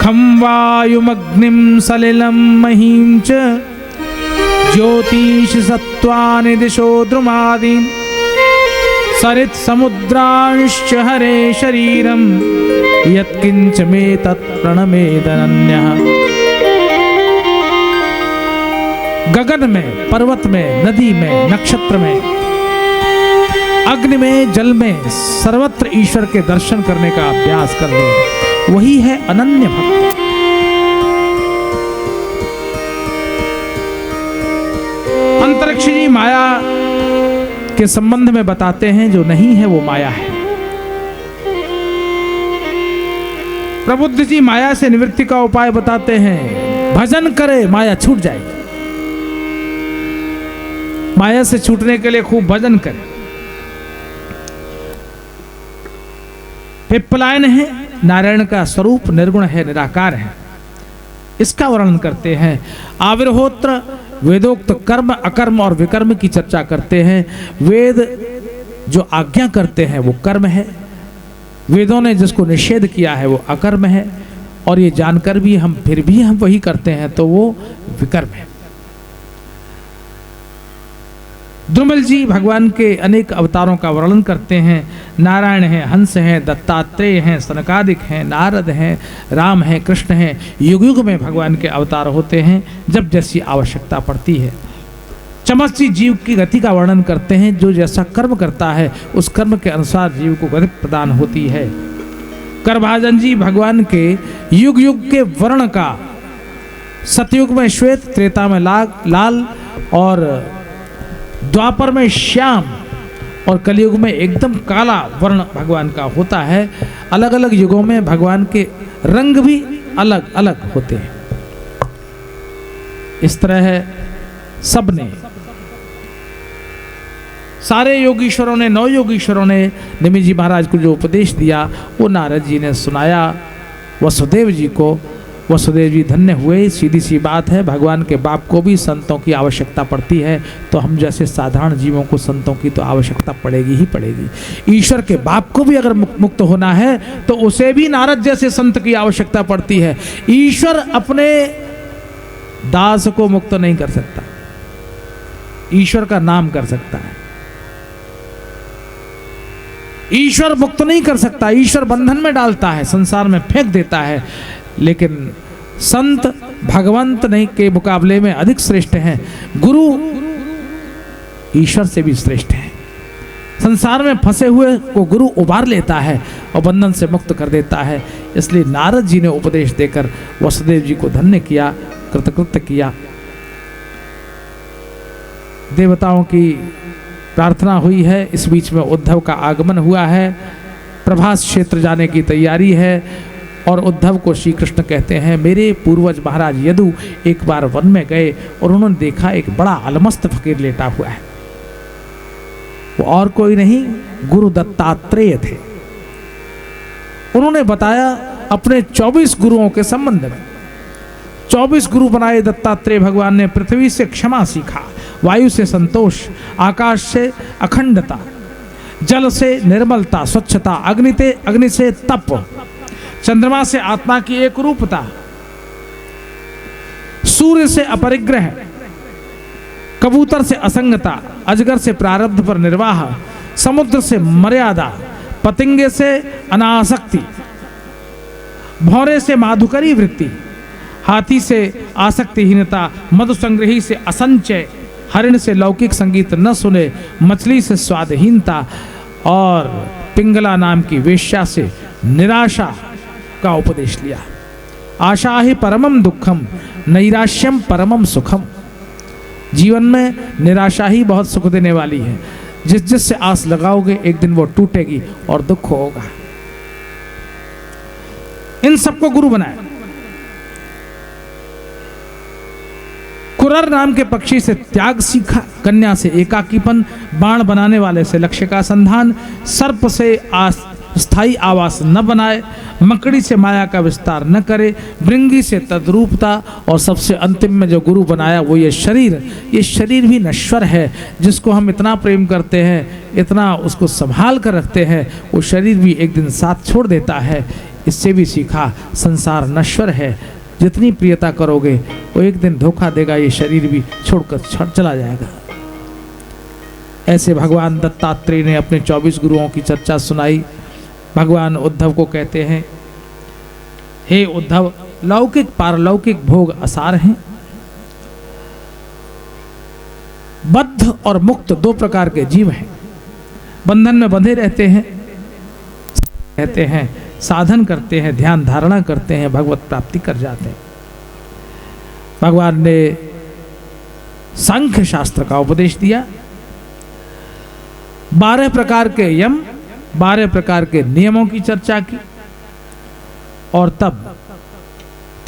खम वायुमग्निम सलिलम महीम च ज्योतिष सत्वानि दिशो द्रुमादीन् सरित समुद्रांश्च हरे शरीरम यत्किंच मे तत्प्रणमेदनन्यः। गगन में, पर्वत में, नदी में, नक्षत्र में, अग्नि में, जल में, सर्वत्र ईश्वर के दर्शन करने का अभ्यास कर ले, वही है अनन्य भक्त। अंतरिक्ष जी माया के संबंध में बताते हैं, जो नहीं है वो माया है। प्रबुद्ध जी माया से निवृत्ति का उपाय बताते हैं, भजन करे माया छूट जाएगी। माया से छूटने के लिए खूब भजन करे। पिप्पलायन है नारायण का स्वरूप निर्गुण है, निराकार है, इसका वर्णन करते हैं। आविर्होत्र वेदोक्त कर्म अकर्म और विकर्म की चर्चा करते हैं। वेद जो आज्ञा करते हैं वो कर्म है, वेदों ने जिसको निषेध किया है वो अकर्म है, और ये जानकर भी हम फिर भी हम वही करते हैं तो वो विकर्म है। द्रुमल जी भगवान के अनेक अवतारों का वर्णन करते हैं। नारायण हैं, हंस हैं, दत्तात्रेय हैं, सनकादिक हैं, नारद हैं, राम हैं, कृष्ण हैं। युग युग में भगवान के अवतार होते हैं जब जैसी आवश्यकता पड़ती है। चमस जी जीव की गति का वर्णन करते हैं। जो जैसा कर्म करता है उस कर्म के अनुसार जीव को गति प्रदान होती है। करभाजन जी भगवान के युग युग के वर्ण का, सतयुग में श्वेत, त्रेता में लाल और द्वापर में श्याम और कलयुग में एकदम काला वर्ण भगवान का होता है। अलग अलग युगों में भगवान के रंग भी अलग अलग होते हैं। इस तरह सबने, सारे योगीश्वरों ने, 9 योगीश्वरों ने निमि जी महाराज को जो उपदेश दिया वो नारद जी ने सुनाया वसुदेव जी को। वसुदेव जी धन्य हुए। सीधी सी बात है, भगवान के बाप को भी संतों की आवश्यकता पड़ती है, तो हम जैसे साधारण जीवों को संतों की तो आवश्यकता पड़ेगी ही पड़ेगी। ईश्वर के बाप को भी अगर मुक्त होना है तो उसे भी नारद जैसे संत की आवश्यकता पड़ती है। ईश्वर अपने दास को मुक्त नहीं कर सकता, ईश्वर का नाम कर सकता है। ईश्वर मुक्त नहीं कर सकता, ईश्वर बंधन में डालता है, संसार में फेंक देता है। लेकिन संत भगवंत नहीं के मुकाबले में अधिक श्रेष्ठ हैं। गुरु ईश्वर से भी श्रेष्ठ है। संसार में फंसे हुए को गुरु उबार लेता है और बंधन से मुक्त कर देता है। इसलिए नारद जी ने उपदेश देकर वसुदेव जी को धन्य किया, कृतकृत्य किया। देवताओं की प्रार्थना हुई है। इस बीच में उद्धव का आगमन हुआ है। प्रभास क्षेत्र जाने की तैयारी है और उद्धव को श्री कृष्ण कहते हैं, मेरे पूर्वज महाराज यदु एक बार वन में गए और उन्होंने देखा एक बड़ा अलमस्त फकीर लेटा हुआ है। वो और कोई नहीं, गुरु दत्तात्रेय थे। उन्होंने बताया अपने 24 गुरुओं के संबंध में। 24 गुरु बनाए दत्तात्रेय भगवान ने। पृथ्वी से क्षमा सीखा, वायु से संतोष, आकाश से अखंडता, जल से निर्मलता स्वच्छता, अग्नि से तप, चंद्रमा से आत्मा की एक रूपता, सूर्य से अपरिग्रह, कबूतर से असंगता, अजगर से प्रारब्ध पर निर्वाह, समुद्र से मर्यादा, पतंगे से अनासक्ति, भौरे से माधुकरी वृत्ति, हाथी से आसक्तिहीनता, मधु संग्रही से असंचय, हरिण से लौकिक संगीत न सुने, मछली से स्वादहीनता और पिंगला नाम की वेश्या से निराशा का उपदेश लिया। आशा ही परमम दुखम, नैराश्यम परमम सुखम। जीवन में निराशा ही बहुत सुख देने वाली है। जिससे आस लगाओगे एक दिन वो टूटेगी और दुख होगा। इन सबको गुरु बनाया। कुरर नाम के पक्षी से त्याग सीखा, कन्या से एकाकीपन, बाण बनाने वाले से लक्ष्य का संधान, सर्प से स्थायी आवास न बनाए, मकड़ी से माया का विस्तार न करे, भृंगी से तद्रूपता, और सबसे अंतिम में जो गुरु बनाया वो ये शरीर भी नश्वर है। जिसको हम इतना प्रेम करते हैं, इतना उसको संभाल कर रखते हैं, वो शरीर भी एक दिन साथ छोड़ देता है। इससे भी सीखा संसार नश्वर है, जितनी प्रियता करोगे वो एक दिन धोखा देगा, ये शरीर भी छोड़कर चला जाएगा। ऐसे भगवान दत्तात्रेय ने अपने 24 गुरुओं की चर्चा सुनाई। भगवान उद्धव को कहते हैं, हे उद्धव, लौकिक पारलौकिक भोग असार हैं। बद्ध और मुक्त 2 प्रकार के जीव हैं। बंधन में बंधे रहते हैं, साधन करते हैं, ध्यान धारणा करते हैं, भगवत प्राप्ति कर जाते हैं। भगवान ने सांख्य शास्त्र का उपदेश दिया। 12 प्रकार के यम, 12 प्रकार के नियमों की चर्चा की, और तब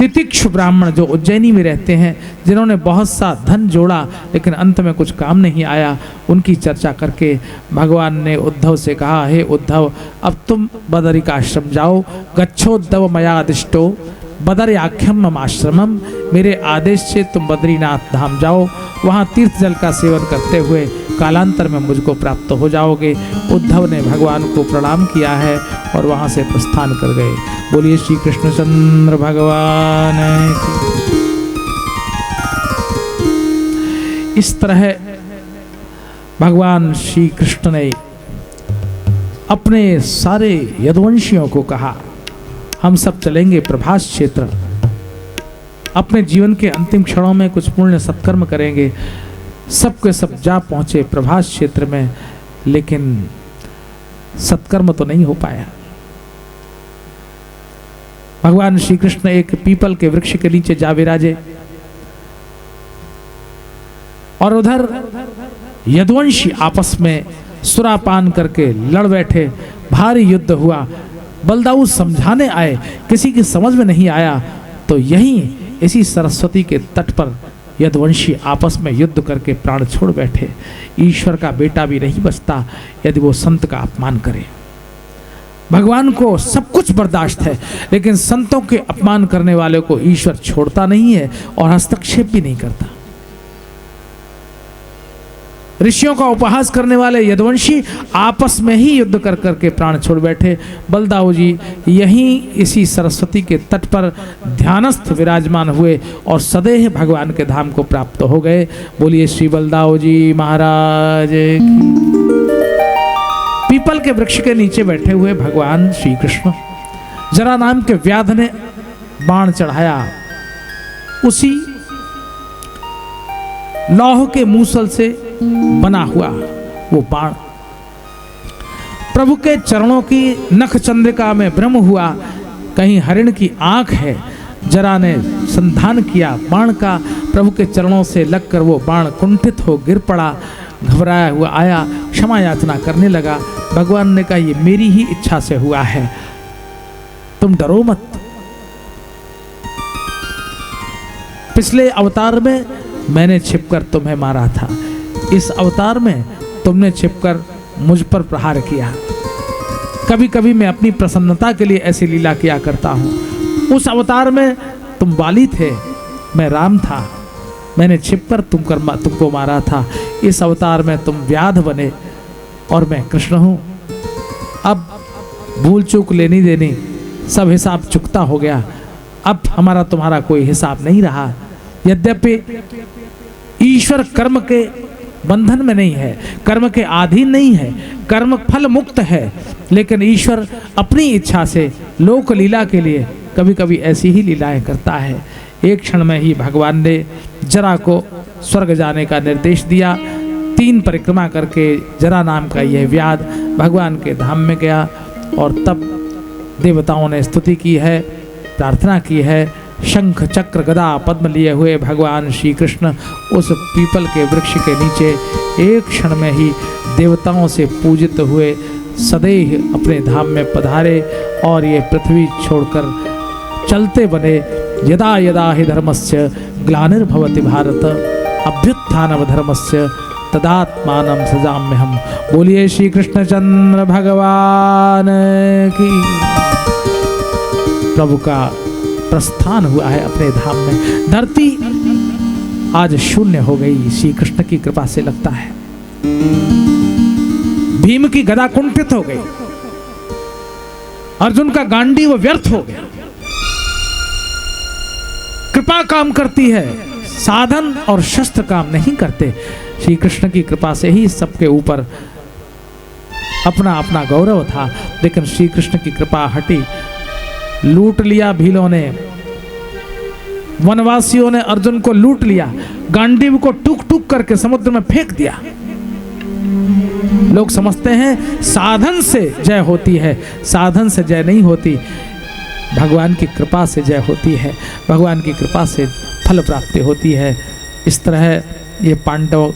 तितिक्षु ब्राह्मण जो उज्जैनी में रहते हैं, जिन्होंने बहुत सा धन जोड़ा लेकिन अंत में कुछ काम नहीं आया, उनकी चर्चा करके भगवान ने उद्धव से कहा, हे उद्धव, अब तुम बदरिकाश्रम जाओ। गच्छोद्धव मया आदिष्टो बदर्याख्यम मम आश्रमम, मेरे आदेश से तुम बद्रीनाथ धाम जाओ, वहाँ तीर्थ जल का सेवन करते हुए कालांतर में मुझको प्राप्त हो जाओगे। उद्धव ने भगवान को प्रणाम किया है और वहाँ से प्रस्थान कर गए। बोलिए श्री कृष्णचंद्र भगवान की। इस तरह भगवान श्री कृष्ण ने अपने सारे यदुवंशियों को कहा, हम सब चलेंगे प्रभास क्षेत्र, अपने जीवन के अंतिम क्षणों में कुछ पुण्य सत्कर्म करेंगे। सब के सब जा पहुंचे प्रभास क्षेत्र में, लेकिन सत्कर्म तो नहीं हो पाया। भगवान श्री कृष्ण एक पीपल के वृक्ष के नीचे जा विराजे और उधर यदुवंशी आपस में सुरापान करके लड़ बैठे। भारी युद्ध हुआ। बलदाऊ समझाने आए, किसी की समझ में नहीं आया, तो यहीं इसी सरस्वती के तट पर यदुवंशी आपस में युद्ध करके प्राण छोड़ बैठे। ईश्वर का बेटा भी नहीं बचता यदि वो संत का अपमान करे। भगवान को सब कुछ बर्दाश्त है, लेकिन संतों के अपमान करने वाले को ईश्वर छोड़ता नहीं है और हस्तक्षेप भी नहीं करता। ऋषियों का उपहास करने वाले यदुवंशी आपस में ही युद्ध कर करके प्राण छोड़ बैठे। बलदाऊ जी यहीं इसी सरस्वती के तट पर ध्यानस्थ विराजमान हुए और सदैव भगवान के धाम को प्राप्त हो गए। बोलिए श्री बलदाऊ जी महाराज की। पीपल के वृक्ष के नीचे बैठे हुए भगवान श्री कृष्ण, जरा नाम के व्याध ने बाण चढ़ाया। उसी लौह के मूसल से बना हुआ वो बाण प्रभु के चरणों की नख चंद्रिका में भ्रम हुआ। कहीं हरिण की आंख है। जरा ने संधान किया बाण का, प्रभु के चरणों से लगकर वो बाण कुंठित हो गिर पड़ा। घबराया हुआ आया, क्षमा याचना करने लगा। भगवान ने कहा, ये मेरी ही इच्छा से हुआ है, तुम डरो मत। पिछले अवतार में मैंने छिपकर तुम्हें मारा था, इस अवतार में तुमने छिपकर मुझ पर प्रहार किया। कभी कभी मैं अपनी प्रसन्नता के लिए ऐसी लीला किया करता हूं। उस अवतार में तुम बाली थे, मैं राम था, मैंने छिपकर तुमको मारा था। इस अवतार में तुम व्याध बने और मैं कृष्ण हूं। अब भूल चूक लेनी देनी सब हिसाब चुकता हो गया। अब हमारा तुम्हारा कोई हिसाब नहीं रहा। यद्यपि ईश्वर कर्म के बंधन में नहीं है, कर्म के अधीन नहीं है, कर्म फल मुक्त है, लेकिन ईश्वर अपनी इच्छा से लोक लीला के लिए कभी कभी ऐसी ही लीलाएं करता है। एक क्षण में ही भगवान ने जरा को स्वर्ग जाने का निर्देश दिया। 3 परिक्रमा करके जरा नाम का यह व्याध भगवान के धाम में गया और तब देवताओं ने स्तुति की है, प्रार्थना की है। शंख चक्र गदा पद्म लिए हुए भगवान श्री कृष्ण उस पीपल के वृक्ष के नीचे एक क्षण में ही देवताओं से पूजित हुए सदैव अपने धाम में पधारे और ये पृथ्वी छोड़कर चलते बने। यदा यदा हि धर्मस्य ग्लानिर्भवति भारत अभ्युत्थानम धर्मस्य तदात्मानं सृजाम्यहम्। बोलिए श्री कृष्णचंद्र भगवान की। प्रभु का प्रस्थान हुआ है अपने धाम में। धरती आज शून्य हो गई श्री कृष्ण की कृपा से, लगता है। भीम की गदा कुंठित हो गई, अर्जुन का गांडीव व्यर्थ हो गया। कृपा काम करती है, साधन और शस्त्र काम नहीं करते। श्री कृष्ण की कृपा से ही सबके ऊपर अपना अपना गौरव था, लेकिन श्री कृष्ण की कृपा हटी। लूट लिया भीलों ने, वनवासियों ने अर्जुन को लूट लिया, गांडीव को टूक टूक करके समुद्र में फेंक दिया। लोग समझते हैं साधन से जय होती है, साधन से जय नहीं होती, भगवान की कृपा से जय होती है, भगवान की कृपा से फल प्राप्ति होती है। इस तरह ये पांडव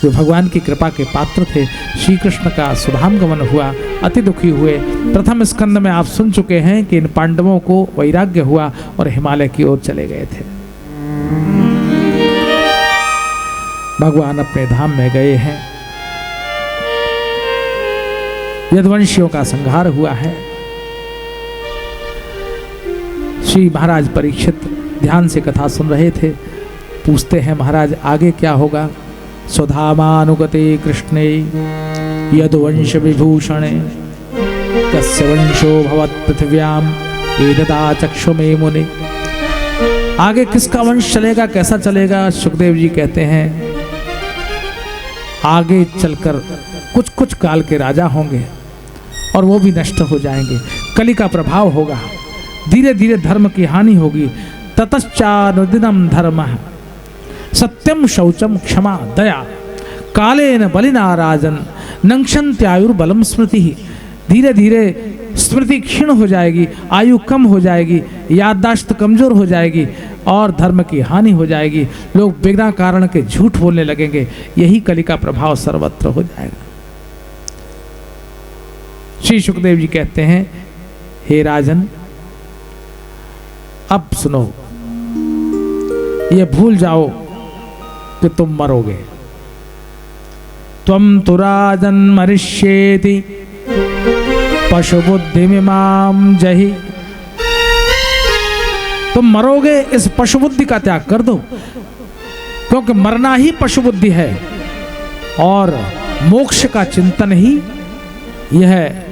जो भगवान की कृपा के पात्र थे, श्री कृष्ण का सुधाम गमन हुआ, अति दुखी हुए। प्रथम स्कंद में आप सुन चुके हैं कि इन पांडवों को वैराग्य हुआ और हिमालय की ओर चले गए थे। भगवान अपने धाम में गए हैं, यदुवंशियों का संहार हुआ है। श्री महाराज परीक्षित ध्यान से कथा सुन रहे थे। पूछते हैं महाराज आगे क्या होगा। सुधामानुगते कृष्णे यदुवंश विभूषणे कस्य वंशो भवत् पृथिव्याम एतदा चक्षु मे मुने। आगे किसका वंश चलेगा, कैसा चलेगा? सुखदेव जी कहते हैं आगे चलकर कुछ कुछ काल के राजा होंगे और वो भी नष्ट हो जाएंगे। कली का प्रभाव होगा, धीरे धीरे धर्म की हानि होगी। ततश्चानुदिनम धर्मः सत्यम शौचम क्षमा दया कालेन बलिना राजन नंक्षन्त्यायुर्बलम स्मृति। धीरे धीरे स्मृति क्षीण हो जाएगी, आयु कम हो जाएगी, याददाश्त कमजोर हो जाएगी और धर्म की हानि हो जाएगी। लोग बिना कारण के झूठ बोलने लगेंगे। यही कली का प्रभाव सर्वत्र हो जाएगा। श्री सुखदेव जी कहते हैं हे राजन, अब सुनो, ये भूल जाओ कि तुम मरोगे। त्वं तु राजन मरिष्येति पशु बुद्धिमिमां जहि। तुम मरोगे, इस पशु बुद्धि का त्याग कर दो, क्योंकि मरना ही पशु बुद्धि है और मोक्ष का चिंतन ही यह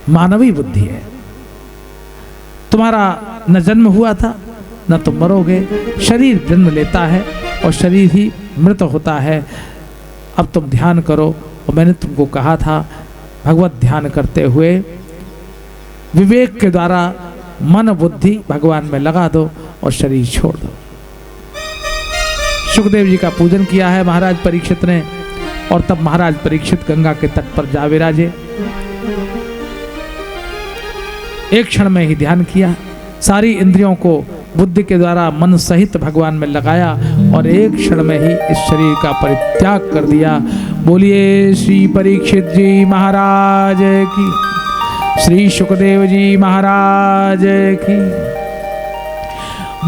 मानवीय बुद्धि है। तुम्हारा न जन्म हुआ था, न तुम मरोगे। शरीर जन्म लेता है और शरीर ही मृत होता है। अब तुम ध्यान करो, और मैंने तुमको कहा था भगवत ध्यान करते हुए विवेक के द्वारा मन बुद्धि भगवान में लगा दो और शरीर छोड़ दो। सुखदेव जी का पूजन किया है महाराज परीक्षित ने, और तब महाराज परीक्षित गंगा के तट पर जा विराजे। एक क्षण में ही ध्यान किया, सारी इंद्रियों को बुद्धि के द्वारा मन सहित भगवान में लगाया और एक क्षण में ही इस शरीर का परित्याग कर दिया। बोलिए श्री परीक्षित जी महाराज की, श्री सुखदेव जी महाराज की।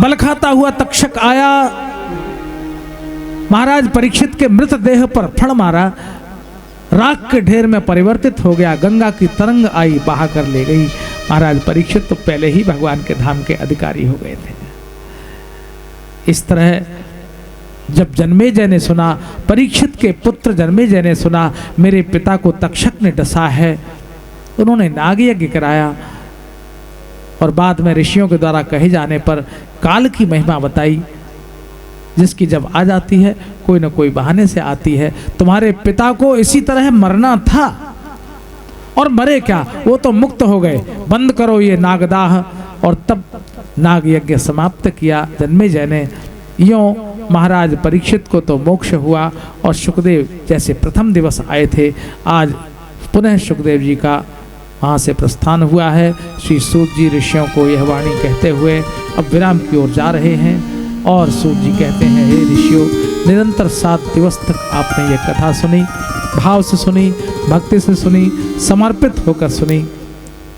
बल खाता हुआ तक्षक आया, महाराज परीक्षित के मृतदेह पर फण मारा, राख के ढेर में परिवर्तित हो गया। गंगा की तरंग आई, बहा कर ले गई। महाराज परीक्षित तो पहले ही भगवान के धाम के अधिकारी हो गए थे। इस तरह जब जन्मेजय ने सुना, परीक्षित के पुत्र जन्मेजय ने सुना मेरे पिता को तक्षक ने डसा है, उन्होंने नाग यज्ञ कराया और बाद में ऋषियों के द्वारा कहे जाने पर काल की महिमा बताई, जिसकी जब आ जाती है कोई न कोई बहाने से आती है। तुम्हारे पिता को इसी तरह मरना था और मरे क्या, वो तो मुक्त हो गए। बंद करो ये नागदाह। और तब नाग यज्ञ समाप्त किया जन्मेजय ने। यों महाराज परीक्षित को तो मोक्ष हुआ और सुखदेव जैसे प्रथम दिवस आए थे, आज पुनः सुखदेव जी का वहाँ से प्रस्थान हुआ है। श्री सूत जी ऋषियों को यह वाणी कहते हुए अब विराम की ओर जा रहे हैं। और सूत जी कहते हैं हे ऋषियों, निरंतर 7 दिवस तक आपने ये कथा सुनी, भाव से सुनी, भक्ति से सुनी, समर्पित होकर सुनी।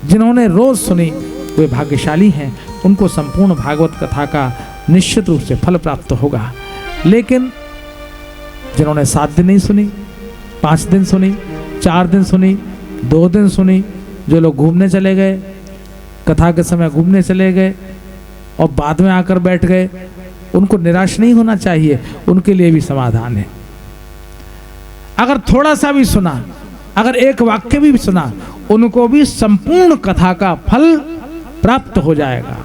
जिन्होंने रोज सुनी वे भाग्यशाली हैं, उनको संपूर्ण भागवत कथा का निश्चित रूप से फल प्राप्त होगा। लेकिन जिन्होंने 7 दिन नहीं सुनी, 5 दिन सुनी, 4 दिन सुनी, 2 दिन सुनी, जो लोग घूमने चले गए, कथा के समय घूमने चले गए और बाद में आकर बैठ गए, उनको निराश नहीं होना चाहिए, उनके लिए भी समाधान है। अगर थोड़ा सा भी सुना, अगर एक वाक्य भी सुना, उनको भी संपूर्ण कथा का फल प्राप्त हो जाएगा।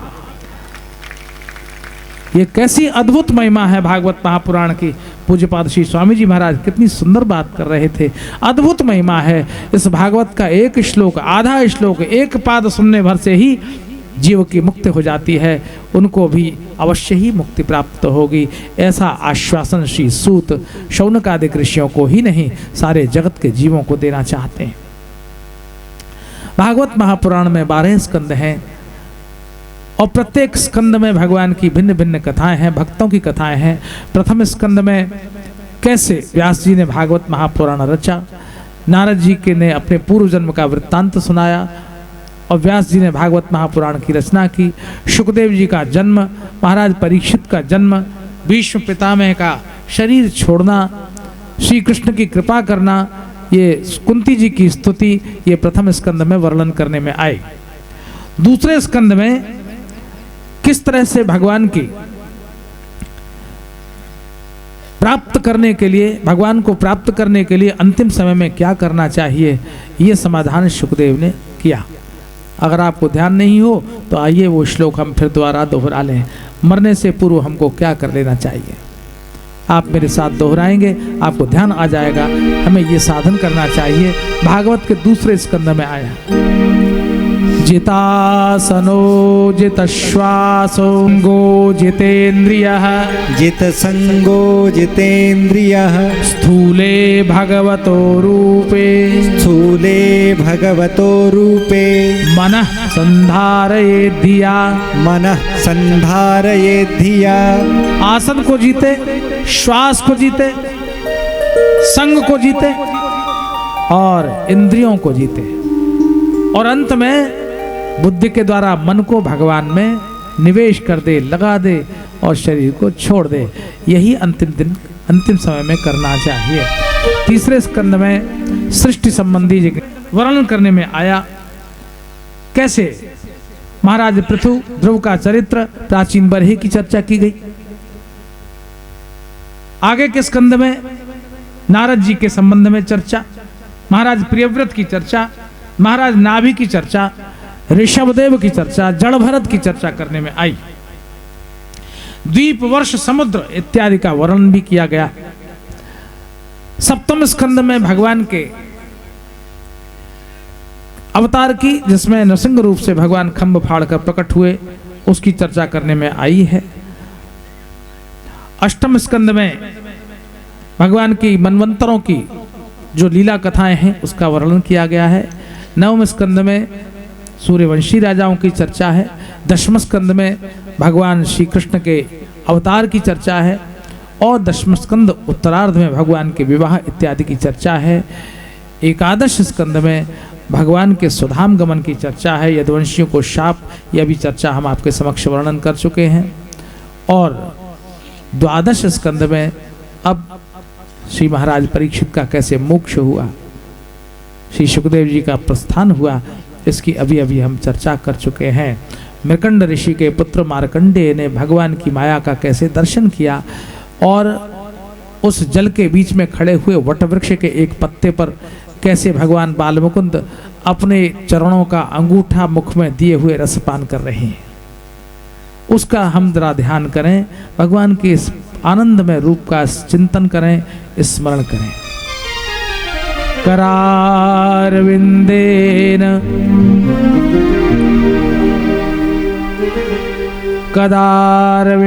ये कैसी अद्भुत महिमा है भागवत महापुराण की। पूज्यपाद श्री स्वामी जी महाराज कितनी सुंदर बात कर रहे थे। अद्भुत महिमा है इस भागवत का। एक श्लोक, आधा श्लोक, एक पाद सुनने भर से ही जीव की मुक्ति हो जाती है, उनको भी अवश्य ही मुक्ति प्राप्त होगी। ऐसा आश्वासन श्री सूत शौनकादिक ऋषियों को ही नहीं, सारे जगत के जीवों को देना चाहते हैं। भागवत महापुराण में 12 स्कंद हैं और प्रत्येक स्कंद में भगवान की भिन्न भिन्न कथाएं हैं, भक्तों की कथाएं हैं। प्रथम स्कंद में कैसे व्यास जी ने भागवत महापुराण रचा, नारद जी के ने अपने पूर्व जन्म का वृत्तांत सुनाया और व्यास जी ने भागवत महापुराण की रचना की। सुखदेव जी का जन्म, महाराज परीक्षित का जन्म, भीष्म पितामह का शरीर छोड़ना, श्री कृष्ण की कृपा करना, ये कुंती जी की स्तुति, ये प्रथम स्कंद में वर्णन करने में आए। दूसरे स्कंद में किस तरह से भगवान की प्राप्त करने के लिए, भगवान को प्राप्त करने के लिए अंतिम समय में क्या करना चाहिए, ये समाधान सुखदेव ने किया। अगर आपको ध्यान नहीं हो तो आइए वो श्लोक हम फिर दोबारा दोहरा लें। मरने से पूर्व हमको क्या कर लेना चाहिए, आप मेरे साथ दोहराएंगे, आपको ध्यान आ जाएगा। हमें ये साधन करना चाहिए। भागवत के दूसरे स्कंद में आया, जितासनो जितश्वासो गो जितेन्द्रियः, जितसंगो जितेन्द्रियः, स्थूले भगवतो रूपे, स्थूले भगवतो रूपे, मनः संधारये धिया, मनः संधारये धिया। आसन को जीते, श्वास को जीते, संग को जीते और इंद्रियों को जीते, और अंत में बुद्धि के द्वारा मन को भगवान में निवेश कर दे, लगा दे और शरीर को छोड़ दे। यही अंतिम समय में करना चाहिए। तीसरे स्कंद में सृष्टि संबंधी वर्णन करने में आया, कैसे महाराज पृथु ध्रुव का चरित्र, प्राचीन बरहे की चर्चा की गई। आगे के स्कंद में नारद जी के संबंध में चर्चा, महाराज प्रियव्रत की चर्चा, महाराज नाभि की चर्चा, ऋषभदेव की चर्चा, जड़ भरत की चर्चा करने में आई। द्वीप वर्ष समुद्र इत्यादि का वर्णन भी किया गया। सप्तम स्कंद में भगवान के अवतार की, जिसमें नृसिंह रूप से भगवान खंभ फाड़ कर प्रकट हुए, उसकी चर्चा करने में आई है। अष्टम स्कंद में भगवान की मनवंतरों की जो लीला कथाएं हैं उसका वर्णन किया गया है। नवम स्कंद में सूर्यवंशी राजाओं की चर्चा है। दशम स्कंद में भगवान श्री कृष्ण के अवतार की चर्चा है और दशम स्कंद उत्तरार्ध में भगवान के विवाह इत्यादि की चर्चा है। एकादश स्कंद में भगवान के सुधाम गमन की चर्चा है। यदुवंशियों को शाप, यह भी चर्चा हम आपके समक्ष वर्णन कर चुके हैं। और द्वादश स्कंद में अब श्री महाराज परीक्षित का कैसे मोक्ष हुआ, श्री सुखदेव जी का प्रस्थान हुआ, इसकी अभी अभी हम चर्चा कर चुके हैं। मृकंड ऋषि के पुत्र मार्कंडेय ने भगवान की माया का कैसे दर्शन किया और उस जल के बीच में खड़े हुए वटवृक्ष के एक पत्ते पर कैसे भगवान बालमुकुंद अपने चरणों का अंगूठा मुख में दिए हुए रसपान कर रहे हैं, उसका हम जरा ध्यान करें। भगवान के इस आनंदमय रूप का चिंतन करें, स्मरण करें। करारविंदेन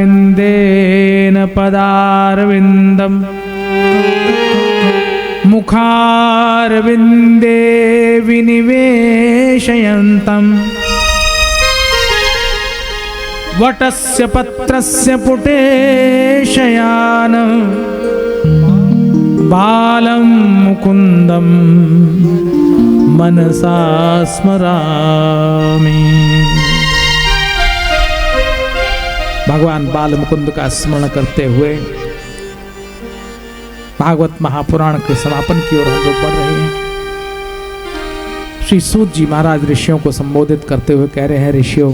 कदारविंदेन पदारविंदम मुखारविंदे विनिवेशयन्तम वटस्य पत्रस्य पुटे शयानं बालं मुकुंदम मनसा स्मरामि। भगवान बाल मुकुंद का स्मरण करते हुए भागवत महापुराण के समापन की ओर हम लोग बढ़ रहे हैं। श्री सूत जी महाराज ऋषियों को संबोधित करते हुए कह रहे हैं, ऋषियों,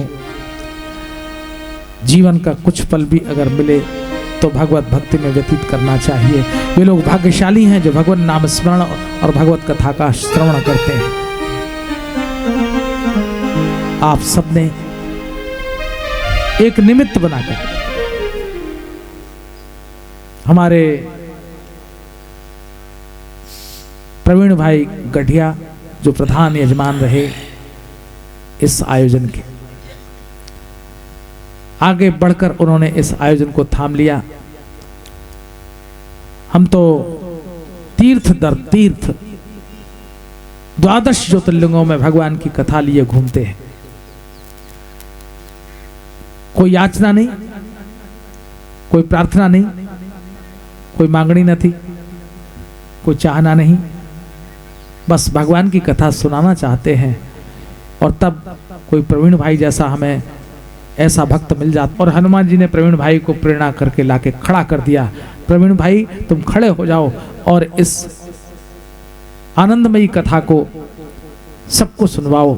जीवन का कुछ पल भी अगर मिले तो भगवत भक्ति में व्यतीत करना चाहिए। वे लोग भाग्यशाली हैं जो भगवान नाम स्मरण और भगवत कथा का श्रवण करते हैं। आप सबने एक निमित्त बनाकर हमारे प्रवीण भाई गढ़िया जो प्रधान यजमान रहे इस आयोजन के, आगे बढ़कर उन्होंने इस आयोजन को थाम लिया। हम तो तीर्थ दर तीर्थ 12 ज्योतिर्लिंगों में भगवान की कथा लिए घूमते हैं। कोई याचना नहीं, कोई प्रार्थना नहीं, कोई मांगनी न थी, कोई चाहना नहीं, बस भगवान की कथा सुनाना चाहते हैं। और तब कोई प्रवीण भाई जैसा हमें ऐसा भक्त मिल जाता, और हनुमान जी ने प्रवीण भाई को प्रेरणा करके लाके खड़ा कर दिया। प्रवीण भाई तुम खड़े हो जाओ और इस आनंदमयी कथा को सबको सुनवाओ।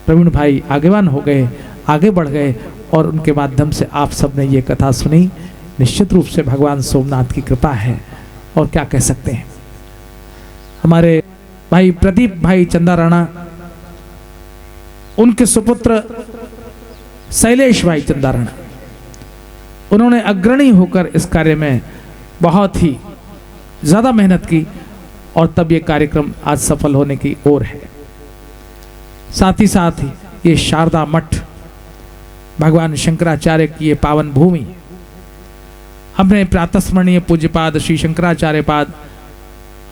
प्रवीण भाई आगेवान हो गए, आगे बढ़ गए, और उनके माध्यम से आप सबने ये कथा सुनी। निश्चित रूप से भगवान सोमनाथ की कृपा है, और क्या कह सकते हैं। हमारे भाई प्रदीप भाई चंदा राणा, उनके सुपुत्र शैलेश भाई चंदा राणा, उन्होंने अग्रणी होकर इस कार्य में बहुत ही ज्यादा मेहनत की, और तब ये कार्यक्रम आज सफल होने की ओर है। साथ ही साथ ये शारदा मठ, भगवान शंकराचार्य की ये पावन भूमि, हमने प्रातस्मरणीय पूज्यपाद श्री शंकराचार्य पाद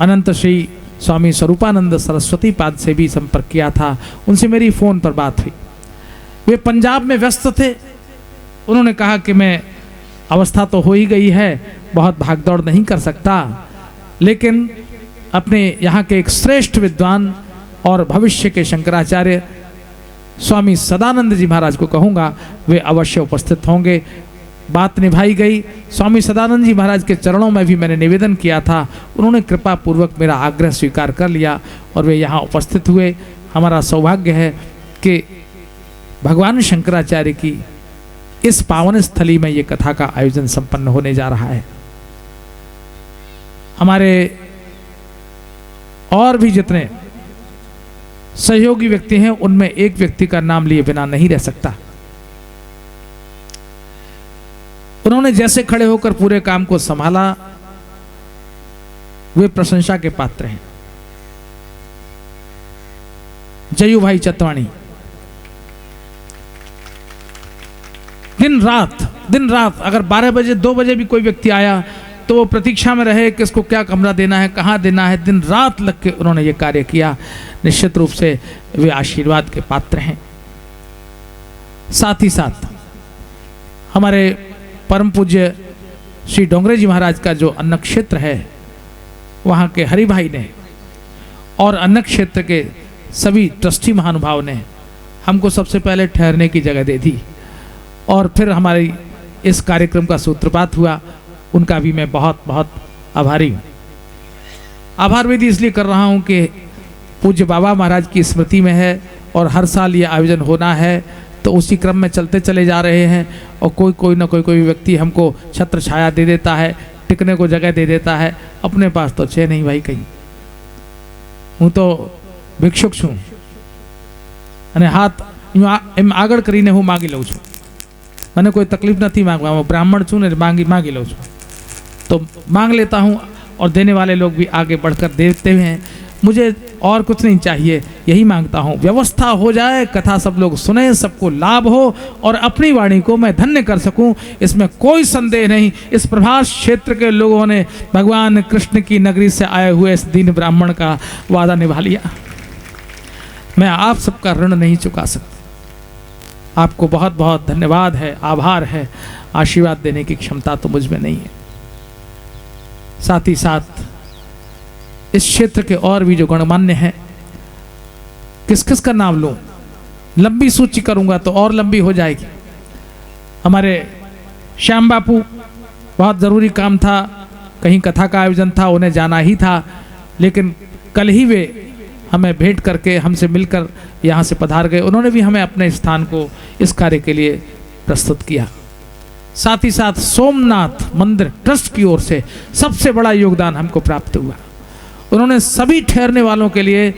अनंत श्री स्वामी स्वरूपानंद सरस्वती पाद से भी संपर्क किया था। उनसे मेरी फोन पर बात हुई। वे पंजाब में व्यस्त थे। उन्होंने कहा कि मैं अवस्था तो हो ही गई है, बहुत भागदौड़ नहीं कर सकता, लेकिन अपने यहाँ के एक श्रेष्ठ विद्वान और भविष्य के शंकराचार्य स्वामी सदानंद जी महाराज को कहूँगा, वे अवश्य उपस्थित होंगे। बात निभाई गई। स्वामी सदानंद जी महाराज के चरणों में भी मैंने निवेदन किया था, उन्होंने कृपा पूर्वक मेरा आग्रह स्वीकार कर लिया और वे यहाँ उपस्थित हुए। हमारा सौभाग्य है कि भगवान शंकराचार्य की इस पावन स्थली में ये कथा का आयोजन संपन्न होने जा रहा है। हमारे और भी जितने सहयोगी व्यक्ति हैं, उनमें एक व्यक्ति का नाम लिए बिना नहीं रह सकता। उन्होंने जैसे खड़े होकर पूरे काम को संभाला, वे प्रशंसा के पात्र हैं। जयू भाई चतवाणी दिन रात अगर 12 बजे 2 बजे भी कोई व्यक्ति आया तो वो प्रतीक्षा में रहे कि इसको क्या कमरा देना है, कहाँ देना है। दिन रात लग के उन्होंने ये कार्य किया। निश्चित रूप से वे आशीर्वाद के पात्र हैं। साथ ही साथ हमारे परम पूज्य श्री डोंगरे जी महाराज का जो अन्न क्षेत्र है, वहाँ के हरि भाई ने और अन्न क्षेत्र के सभी ट्रस्टी महानुभाव ने हमको सबसे पहले ठहरने की जगह दे दी, और फिर हमारी इस कार्यक्रम का सूत्रपात हुआ। उनका भी मैं बहुत बहुत आभारी हूँ। आभार विधि इसलिए कर रहा हूँ कि पूज्य बाबा महाराज की स्मृति में है और हर साल ये आयोजन होना है, तो उसी क्रम में चलते चले जा रहे हैं। और कोई ना कोई व्यक्ति हमको छत्र छाया दे देता है, टिकने को जगह दे देता है। अपने पास तो छे नहीं भाई, कहीं हूँ तो भिक्षुक छूँ અને હાથ એમ આગળ કરીને હું માગી લઉં છું। મને કોઈ તકલીફ નથી मांगवा, मैं ब्राह्मण छूँ ने मांगी लूँ छूँ तो मांग लेता हूँ, और देने वाले लोग भी आगे बढ़कर देते हैं। मुझे और कुछ नहीं चाहिए, यही मांगता हूँ, व्यवस्था हो जाए, कथा सब लोग सुने, सबको लाभ हो और अपनी वाणी को मैं धन्य कर सकूँ, इसमें कोई संदेह नहीं। इस प्रभास क्षेत्र के लोगों ने भगवान कृष्ण की नगरी से आए हुए इस दीन ब्राह्मण का वादा निभा लिया। मैं आप सबका ऋण नहीं चुका सकता। आपको बहुत बहुत धन्यवाद है, आभार है। आशीर्वाद देने की क्षमता तो मुझ में नहीं है। साथ ही साथ इस क्षेत्र के और भी जो गणमान्य हैं, किस किस का नाम लूं, लंबी सूची करूंगा तो और लंबी हो जाएगी। हमारे श्याम बापू, बहुत ज़रूरी काम था, कहीं कथा का आयोजन था, उन्हें जाना ही था, लेकिन कल ही वे हमें भेंट करके हमसे मिलकर यहाँ से पधार गए। उन्होंने भी हमें अपने स्थान को इस कार्य के लिए प्रस्तुत किया। साथ ही साथ सोमनाथ मंदिर ट्रस्ट की ओर से सबसे बड़ा योगदान हमको प्राप्त हुआ। उन्होंने सभी ठहरने वालों के लिए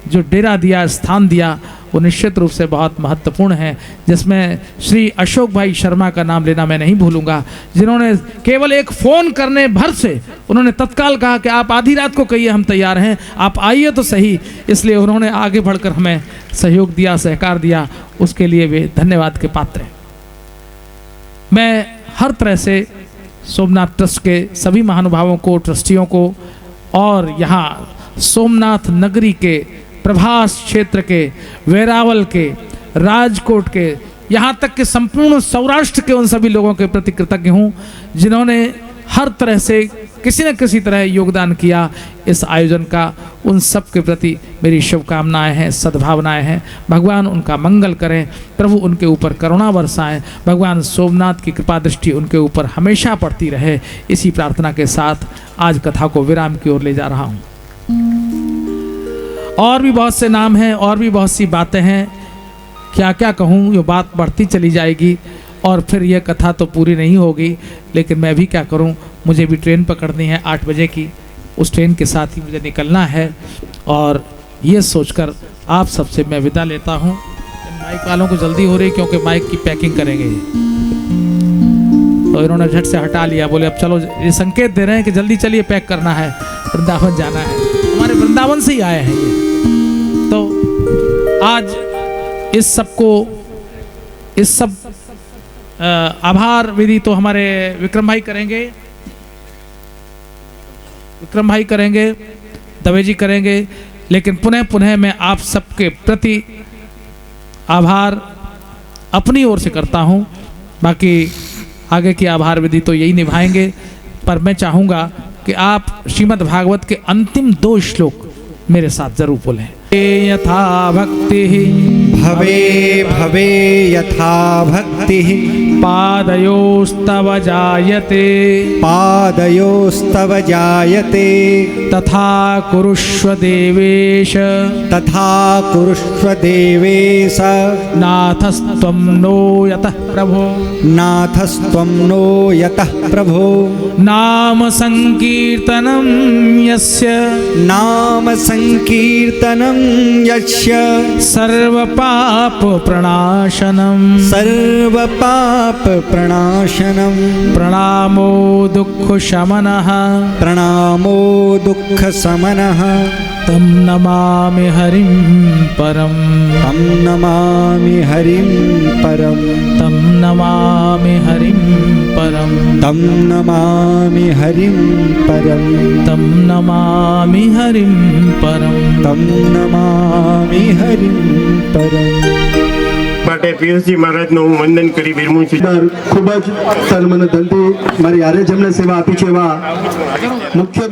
जो डेरा दिया, स्थान दिया, वो निश्चित रूप से बहुत महत्वपूर्ण है, जिसमें श्री अशोक भाई शर्मा का नाम लेना मैं नहीं भूलूंगा, जिन्होंने केवल एक फ़ोन करने भर से उन्होंने तत्काल कहा कि आप आधी रात को कहिए, हम तैयार हैं, आप आइए तो सही। इसलिए उन्होंने आगे बढ़कर हमें सहयोग दिया, सहकार दिया, उसके लिए वे धन्यवाद के पात्र हैं। मैं हर तरह से सोमनाथ ट्रस्ट के सभी महानुभावों को, ट्रस्टियों को, और यहाँ सोमनाथ नगरी के, प्रभास क्षेत्र के, वेरावल के, राजकोट के, यहाँ तक कि संपूर्ण सौराष्ट्र के उन सभी लोगों के प्रति कृतज्ञ हूँ, जिन्होंने हर तरह से किसी न किसी तरह योगदान किया इस आयोजन का, उन सब के प्रति मेरी शुभकामनाएं हैं, सद्भावनाएं हैं। भगवान उनका मंगल करें, प्रभु उनके ऊपर करुणा बरसाएं, भगवान सोमनाथ की कृपा दृष्टि उनके ऊपर हमेशा पड़ती रहे। इसी प्रार्थना के साथ आज कथा को विराम की ओर ले जा रहा हूँ। और भी बहुत से नाम हैं, और भी बहुत सी बातें हैं, क्या क्या कहूँ, ये बात बढ़ती चली जाएगी और फिर यह कथा तो पूरी नहीं होगी। लेकिन मैं भी क्या करूँ, मुझे भी ट्रेन पकड़नी है 8 बजे की, उस ट्रेन के साथ ही मुझे निकलना है। और ये सोचकर आप सबसे मैं विदा लेता हूँ। माइक वालों को जल्दी हो रही क्योंकि माइक की पैकिंग करेंगे, तो इन्होंने झट से हटा लिया, बोले अब चलो, ये संकेत दे रहे हैं कि जल्दी चलिए, पैक करना है, वृंदावन जाना है। हमारे वृंदावन से ही आए हैं ये। तो आज इस सब आभार विधि तो हमारे विक्रम भाई करेंगे, दवे जी करेंगे। लेकिन पुनः पुनः मैं आप सबके प्रति आभार अपनी ओर से करता हूँ। बाकी आगे की आभार विधि तो यही निभाएंगे, पर मैं चाहूँगा कि आप श्रीमद् भागवत के अंतिम 2 श्लोक मेरे साथ जरूर बोलें। यथा भक्ति भवे भवे यथा भक्तिः पादयोस्तव जायते पादयोस्तव जायते तथा कुरुष्व देवेश तथा कुरुष्व देवेश नाथस्त्वं नो यतः प्रभो नाथस्त्वं नो यतः प्रभो नाम संकीर्तनं यस्य नाम संकीर्तनं यस्य सर्वपाप प्रणाशनं सर्वपाप प्रणाशनं प्रणामो दुःख शमनः प्रणामो दुःख समनः तं नमामि हरिं परं तं नमामि हरिं परं तं नमामि हरिं परं तं नमामि हरिं परं तं नमामि हरिं परं तं नमामि हरिं परं। માટે પિયુષજી મહારાજનું હું વંદન કરી વિરમું છું। ખૂબ જ તન મન ધનથી મારી હારે જેમણે સેવા આપી છે એવા મુખ્ય